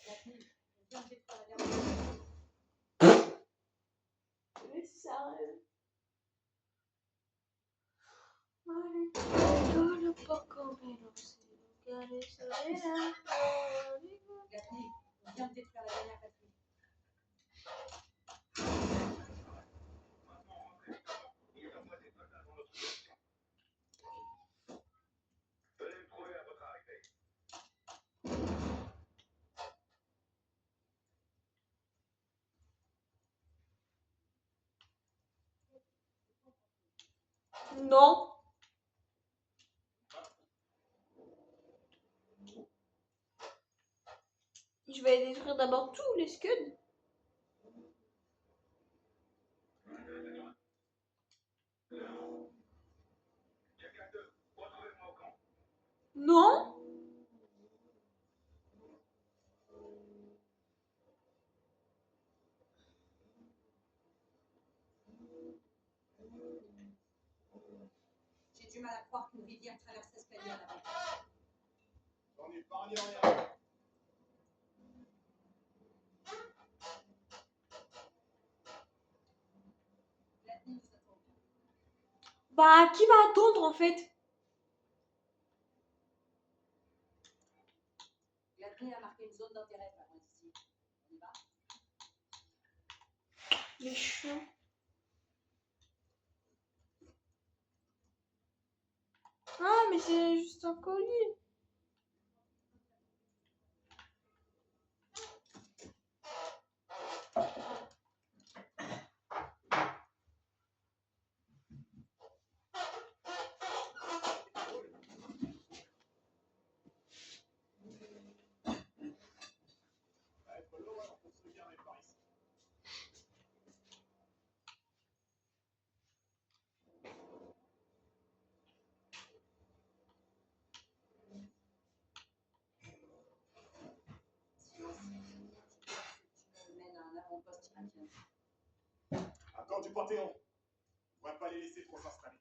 La nuit. On vient de détruire la dernière. Mais sérieux. Allez, pas comme Gatni, on vient de détruire la dernière batterie. Il y a la moitié de soldats dans notre position. Venez me trouver à votre arrivée. Non. Je vais détruire d'abord tous les scuds. Non. J'ai du mal à croire qu'une rivière traverse l'escalier à la base. J'en ai pas rien. Gladney nous attend. Bah, qui va attendre en fait? Gladney a marqué une zone d'intérêt pas loin d'ici. On y va? Les chiens. Ah, mais c'est juste un colis. Va être long alors qu'on se garer par ici. Silence. Tu me mènes à un avant-poste irakien. À quand du Panthéon? On va pas les laisser trop s'installer.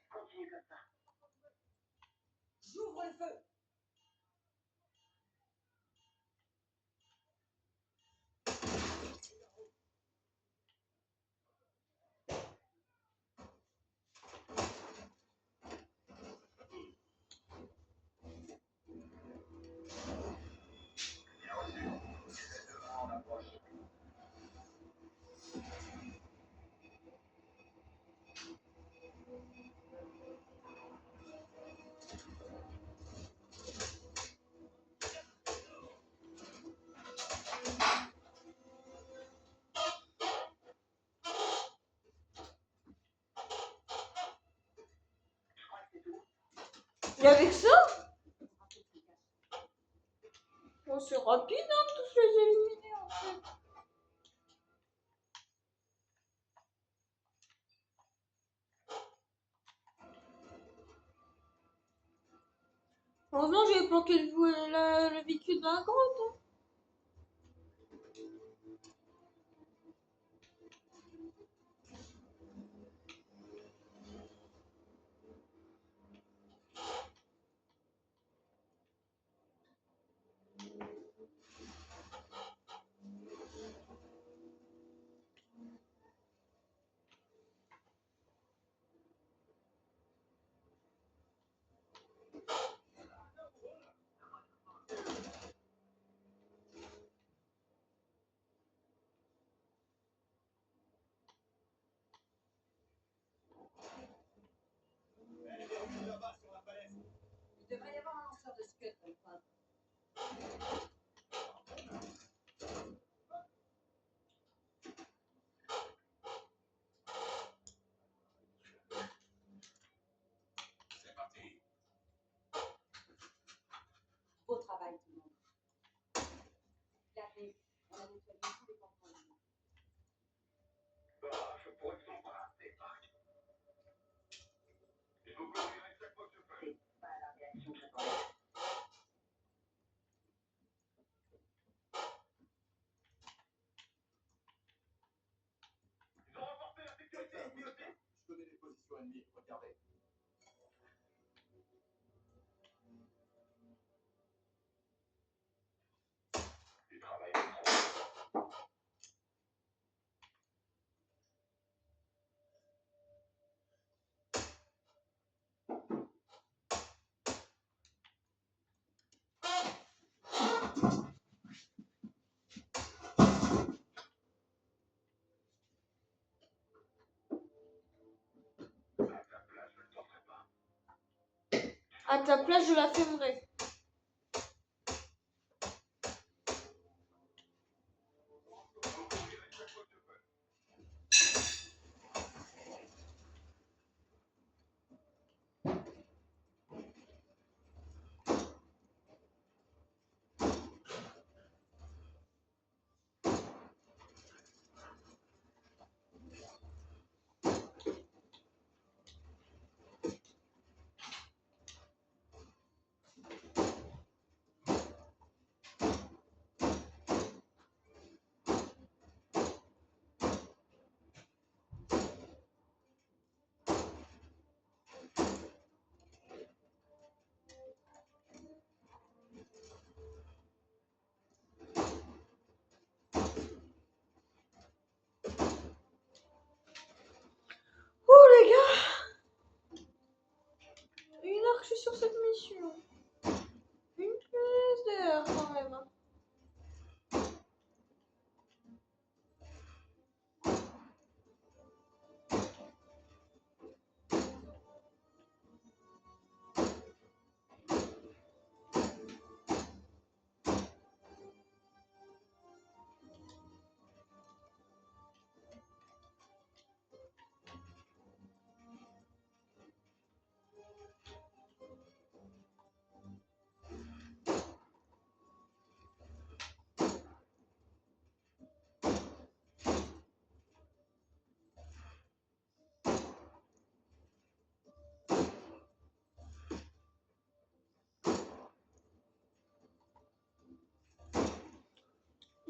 Continue comme ça. J'ouvre le feu. Et avec ça, oh, c'est rapide, hein, tous les éliminer en fait. Heureusement, j'ai planqué le véhicule dans la grotte. Hein. Elle est venue là-bas sur la falaise. Il devrait y avoir un lanceur de scud dans le coin. C'est parti. Beau travail, tout le monde. Gladney, on a nettoyé tous les campements ennemis. Bah, je pourrais s'embrasser, Marc. Il faut courir chaque fois que je peux. C'est pas la réaction que j'attendais. Ils ont remporté la sécurité ici aussi. Je connais les positions ennemies. Regardez. Du travail de trop. À ta place, je la fermerai.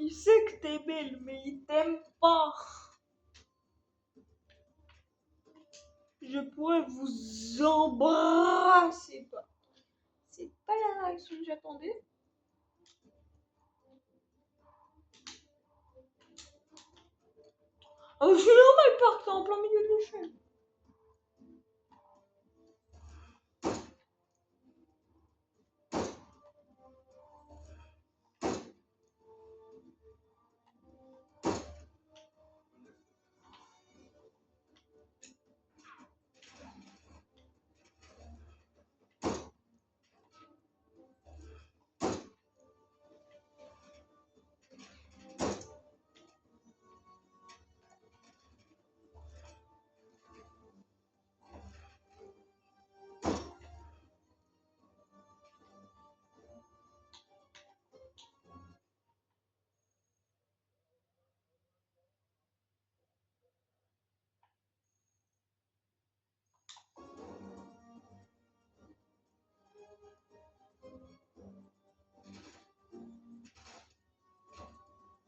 Il sait que t'es belle, mais il t'aime pas. Je pourrais vous embrasser pas. C'est pas la réaction que j'attendais. Oh, c'est normal, parc, t'es en plein milieu de l'échelle.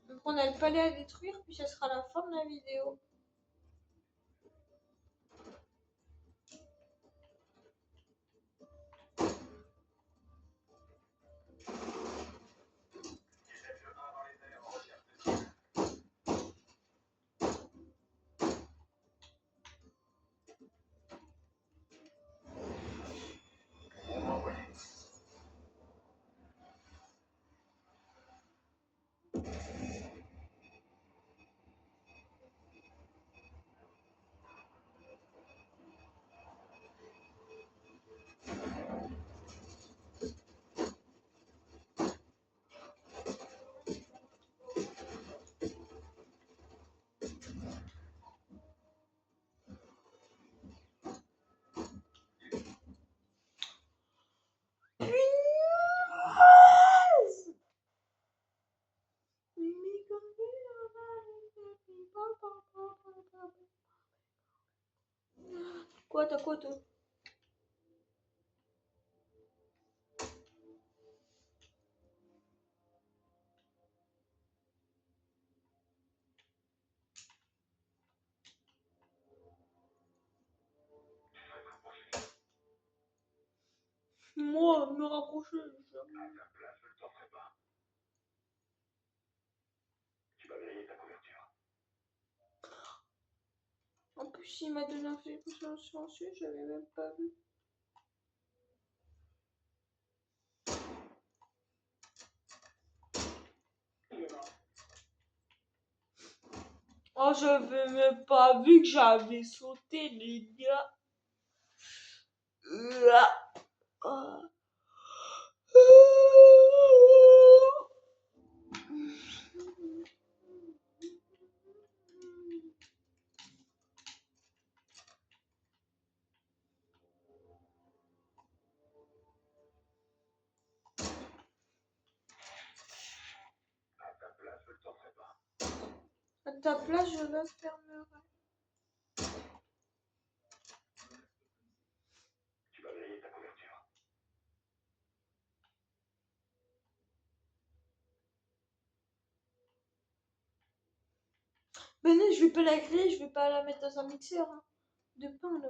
Donc on a le palais à détruire, puis ça sera la fin de la vidéo. Quoi, t'as quoi, toi? Moi, me rapprocher. Tu vas griller ta couverture. En plus, il m'a donné un fait silencieux, j'avais même pas vu. Oh, j'avais même pas vu que j'avais sauté, les gars. Ah. À ta place, je le tenterai pas. À ta place, je la fermerai. Tu vas griller ta couverture. Mais non, je vais pas la griller, je vais pas la mettre dans un mixeur hein, de pain là.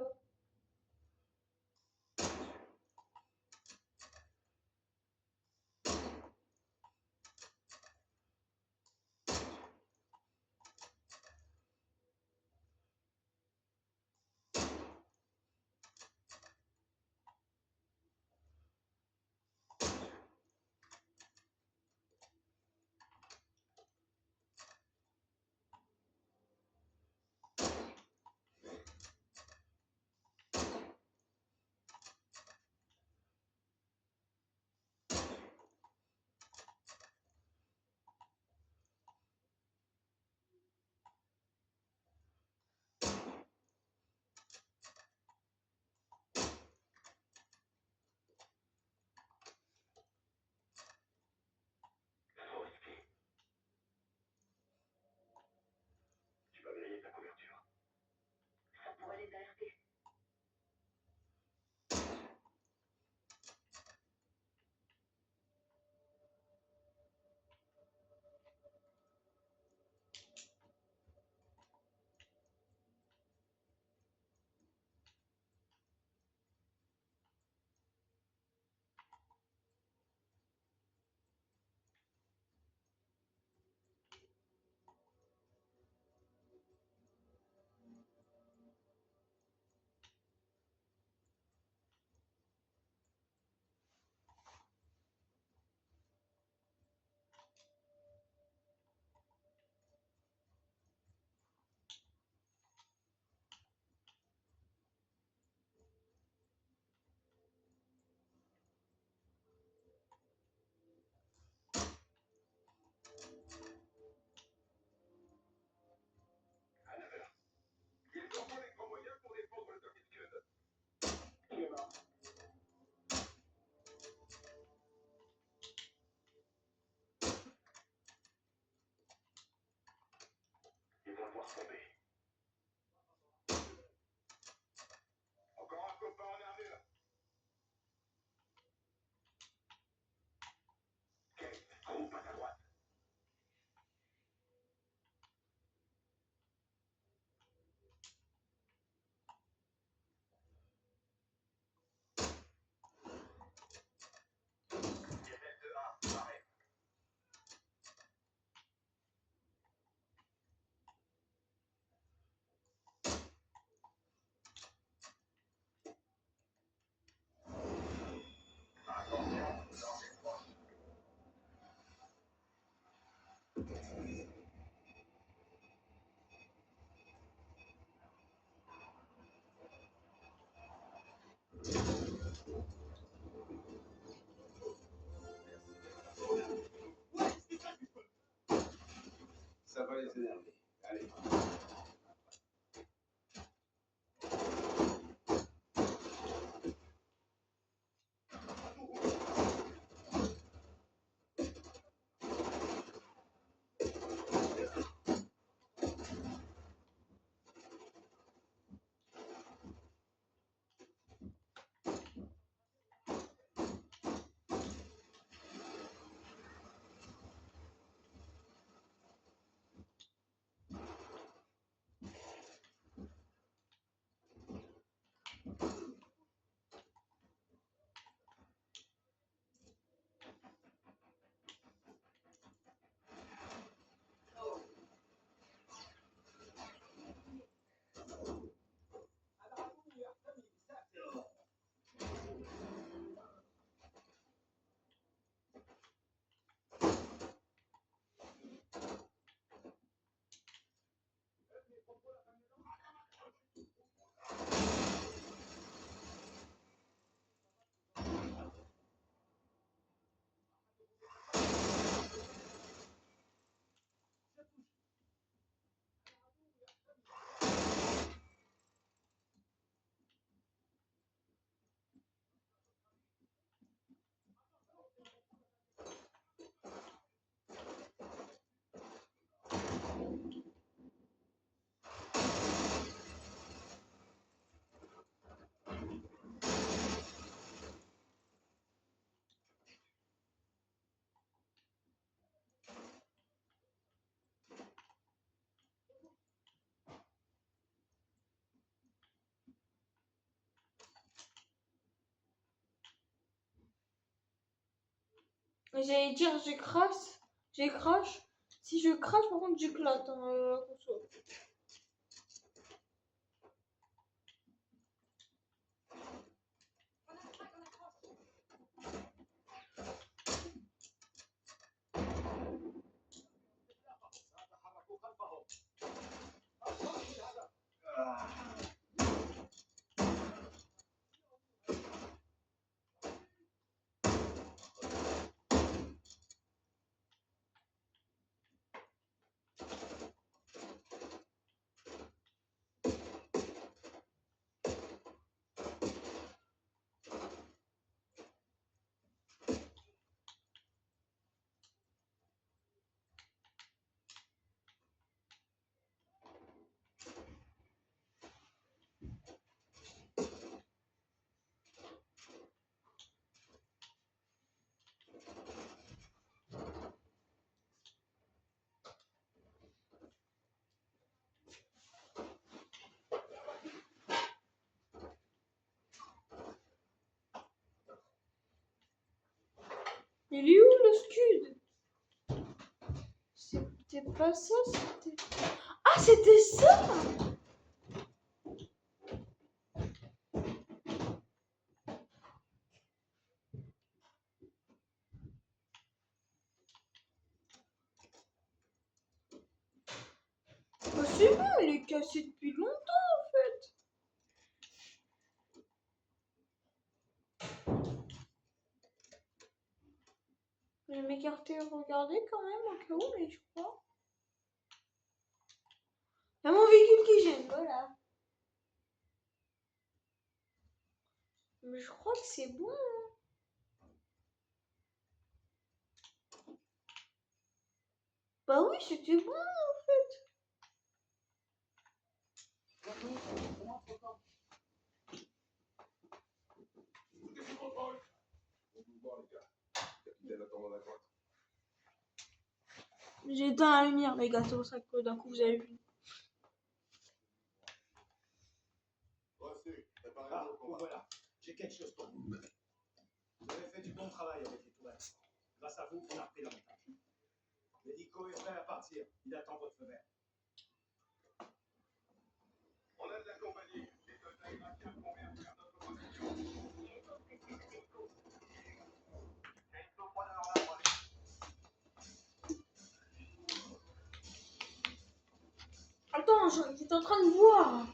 pas les énerver. Allez. J'allais dire j'écrase. J'écrache. Si je crache, par contre, j'éclate hein, la console. Il est où le scud? C'était pas ça, c'était... Ah, c'était ça! Bah, c'est bon, il est cassé depuis longtemps en fait. Je vais m'écarter et regarder quand même au cas où, mais je crois. Il y a mon véhicule qui gêne, voilà. Mais je crois que c'est bon. Bah oui, c'était bon en fait. J'ai éteint la lumière, les gars, c'est pour ça que d'un coup vous avez vu. Ah, bon, voilà, j'ai quelque chose pour vous. Vous avez fait du bon travail avec les tourelles. Grâce à vous, on a repris l'avantage. L'hélico est prêt à partir. Il attend votre feu vert. On a de la compagnie. Les soldats irakiens convergent vers notre position. Il est temps de tester cet hélico. Et il faut prendre leur approche. Attends, j'étais en train de voir.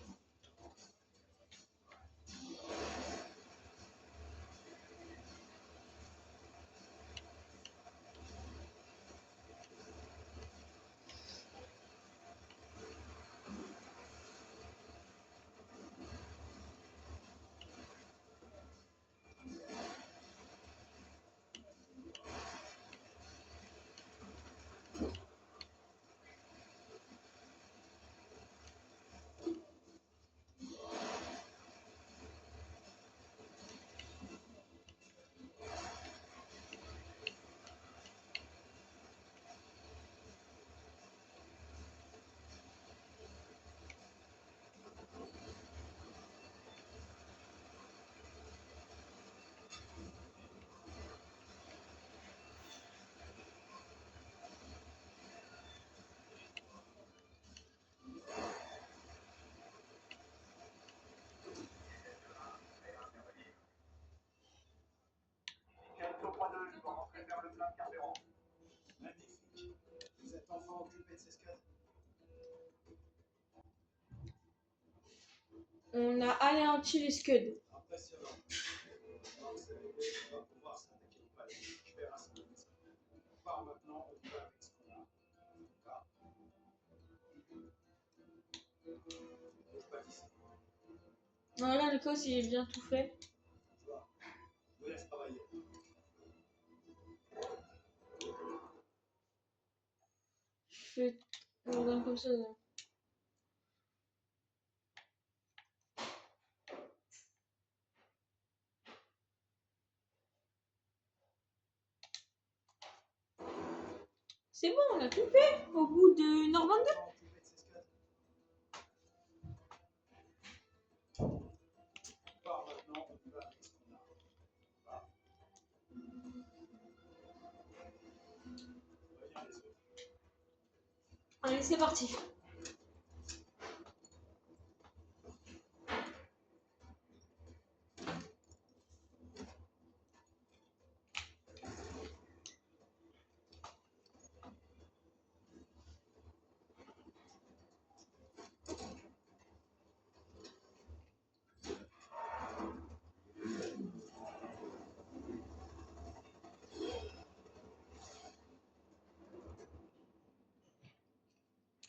On a anéanti les Scuds. Impressionnant. Maintenant que c'est réglé, on va pouvoir s'attaquer au palais. Je vais rassurer. On part maintenant, on y va avec ce qu'on a. D'accord? Bouge pas d'ici. Voilà, Nikos, il est bien tout fait. Tu vois, je vous laisse travailler. Je fais comme ça. C'est bon, on a tout fait au bout de 1h22. Occupé de ces scuds. On part maintenant, on y va avec ce qu'on a. D'accord? Reviens les autres. Allez, c'est parti.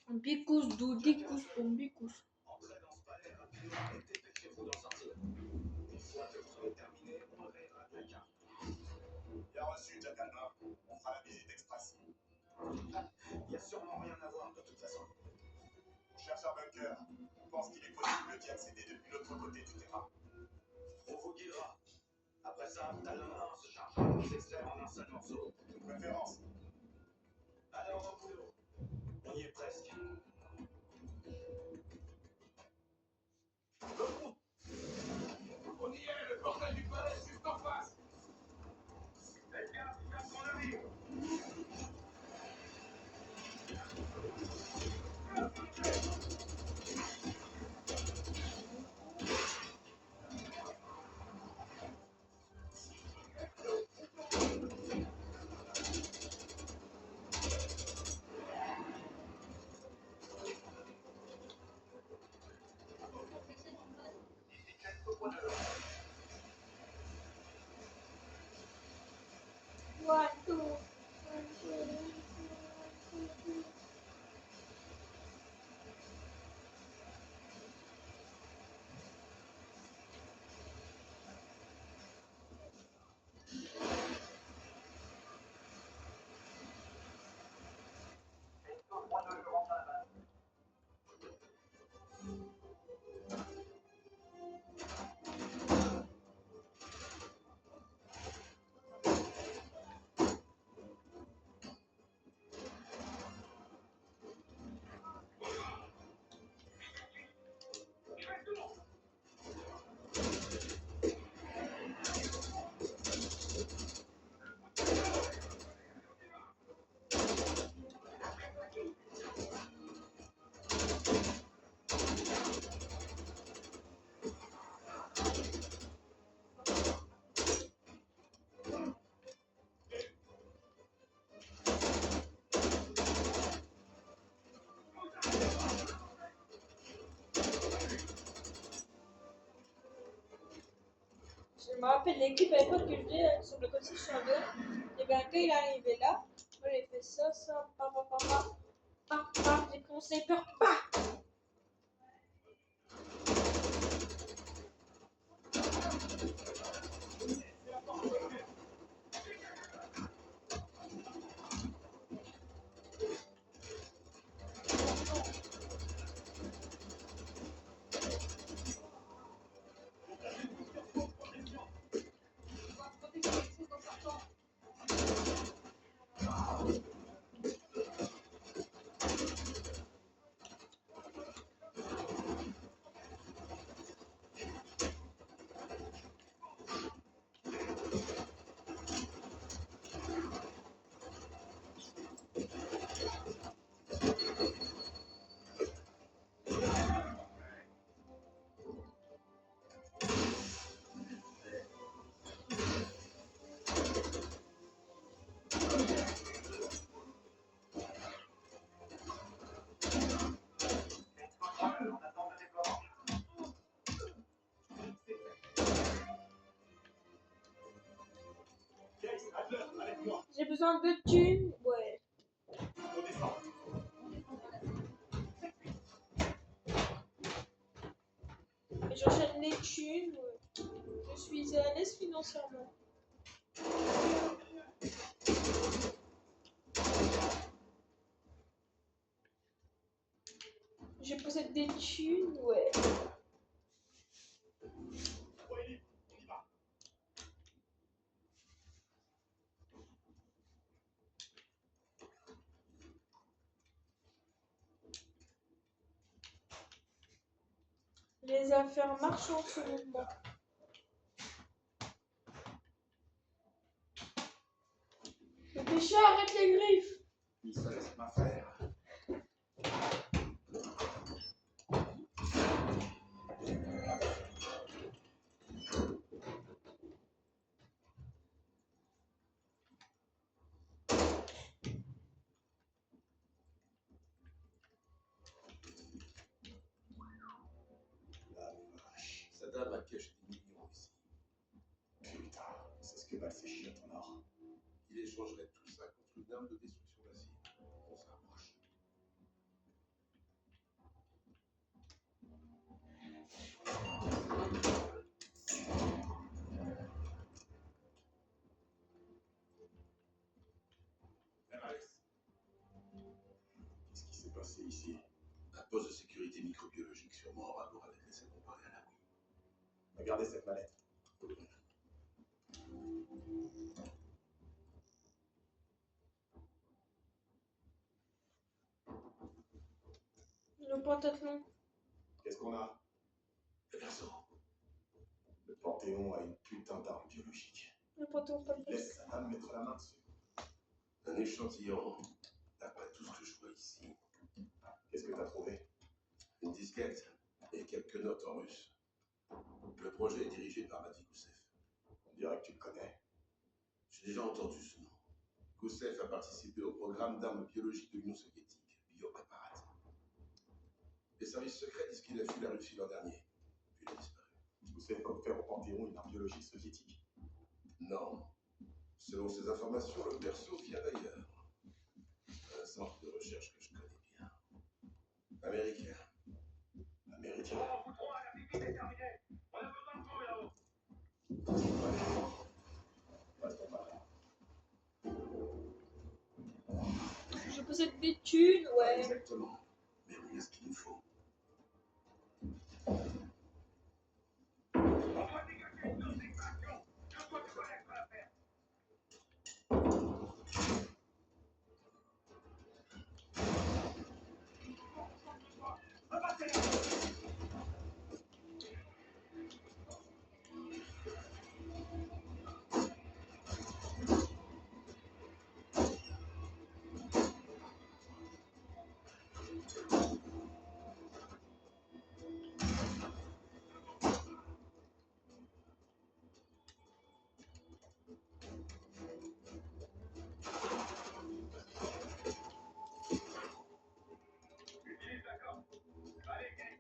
Bicous, d'où bicous, bicous. Entrez dans ce palais rapidement et dépêchez-vous d'en sortir. Une fois que vous aurez terminé, on rayera de la carte. Bien reçu, Jackana. On fera la visite express. Il n'y a sûrement rien à voir de toute façon. On cherche un bunker. On pense qu'il est possible d'y accéder depuis l'autre côté du terrain. On vous guidera. Après ça, Talon 1 se chargera de vous extraire en un seul morceau. De préférence. Alors au boulot. On y est presque. On y est, le portail du palais est juste en face. Faites gaffe, il tape son navire. D'ici quelques points de l'heure. One, two. Quelques points de l'heure en bas. Je me rappelle l'équipe à l'époque que je faisais sur le côté sur le il y avait un gars, il est arrivé là. Moi, j'ai fait ça, j'ai pris mon sniper, besoin de thunes, ouais. On descend. Et j'enchaîne les thunes, ouais. Je suis à l'aise financièrement. Je possède des thunes, ouais. Ouais, libre, on y va. Les affaires marchent en ce moment. Le péché arrête les griffes. Il se laisse pas faire. La vache. Sa dame a caché des millions ici. Putain, c'est ce que valent ces chiottes en or. Il échangerait tout ça contre une arme de destruction massive. On se rapproche. Alex. Qu'est-ce qui s'est passé ici? Un poste de sécurité microbiologique, sûrement en rapport avec l'essai comparé à la Wii. Regardez cette mallette. Le pentathlon. Qu'est-ce qu'on a? Le perso. Le Panthéon a une putain d'arme biologique. Le pentathlon, pas Il laisse sa dame mettre la main dessus. Un échantillon. D'après tout ce que je vois ici. Qu'est-ce que t'as trouvé? Une disquette et quelques notes en russe. Le projet est dirigé par Mati Goussev. On dirait que tu le connais. J'ai déjà entendu ce nom. Goussev a participé au programme d'armes biologiques de l'Union soviétique, Biopréparate. Les services secrets disent qu'il a fui la Russie l'an dernier, puis il a disparu. Vous savez pas faire au Panthéon une arme biologique soviétique? Non. Selon ces informations, le perso vient d'ailleurs. Un centre de recherche que je connais bien. Américain. Américain. Vous trois, la pipi est terminée. On a besoin de vous là-haut. Restons pas là. Je possède des thunes, Pas ouais. exactement. Mais on a ce qu'il nous faut. On doit dégager une zone d'extraction. Je dois te connaître l'affaire. Abattez-la. Utilise la corde. Allez, gang.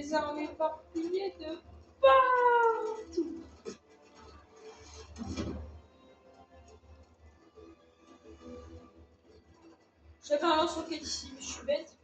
des armes éparpillées de partout. J'avais un lance-roquette ici, mais je suis bête.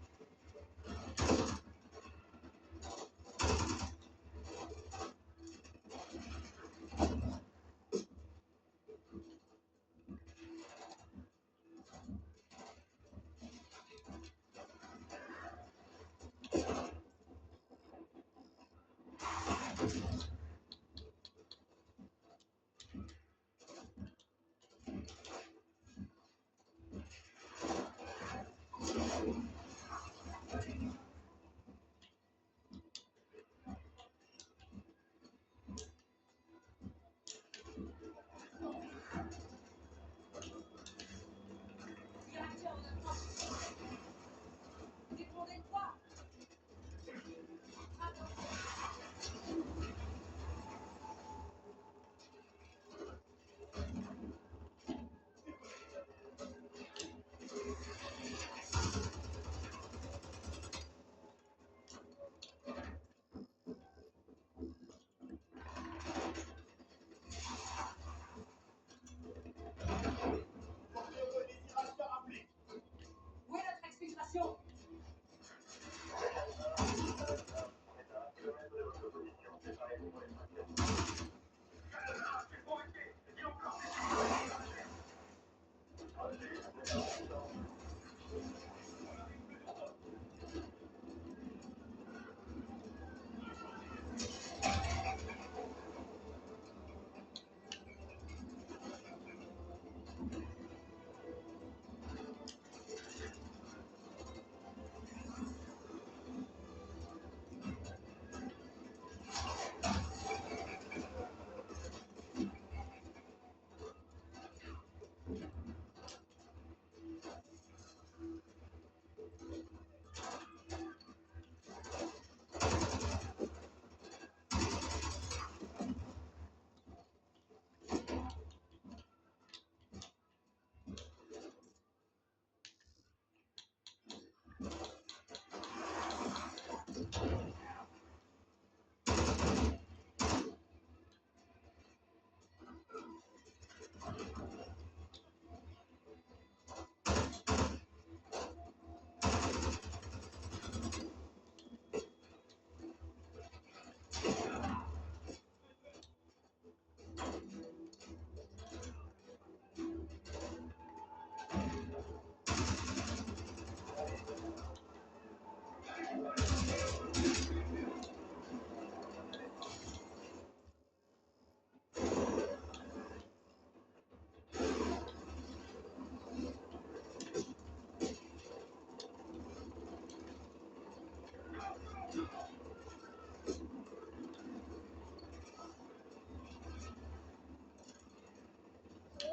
Où est notre exfiltration?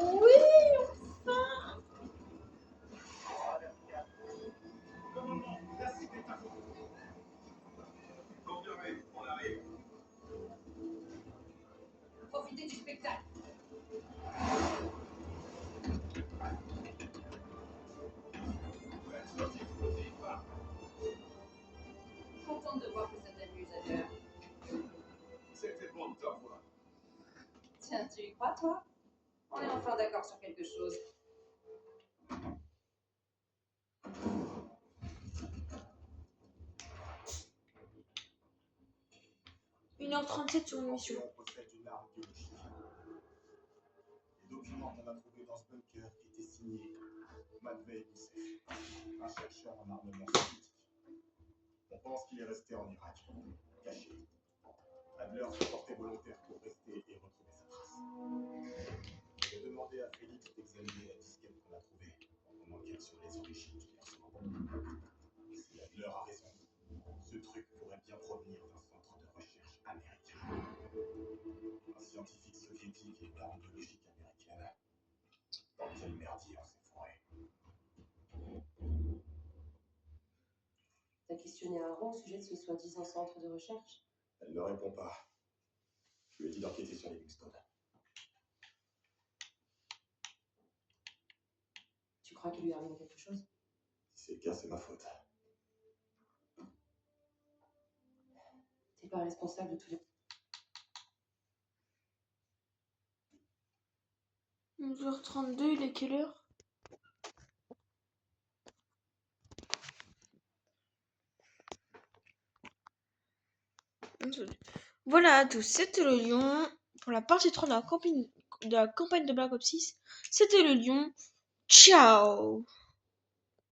Oui, enfin. Commandement, la cible est à vous. Confirmé, on arrive. Profitez du spectacle. Contente de voir que ça t'amuse ailleurs. C'était bon de te revoir. Tiens, tu y crois, toi? On est enfin d'accord sur quelque chose. 1h37 sur une mission. On possède une arme biologique. Les documents qu'on a trouvés dans ce bunker étaient signés Matvey Goussev, un chercheur en armement soviétique. On pense qu'il est resté en Irak, caché. Adler s'est porté volontaire pour rester et retrouver sa trace. J'ai demandé à Félix d'examiner la disquette qu'on a trouvée en enquête sur les origines du perso. Si Adler a raison, ce truc pourrait bien provenir d'un centre de recherche américain. Un scientifique soviétique et une arme biologique américaine. Dans quel merdier on s'est foiré. T'as questionné Aaron au sujet de ce soi-disant centre de recherche? Elle ne répond pas. Je lui ai dit d'enquêter sur les Livingstone. Tu crois qu'il lui est arrivé quelque chose? Si c'est le cas, c'est ma faute. T'es pas responsable de tous les... 11h32, il est quelle heure? Voilà à tous, c'était le lion. Pour la partie 3 de la campagne de Black Ops 6, c'était le lion. Ciao!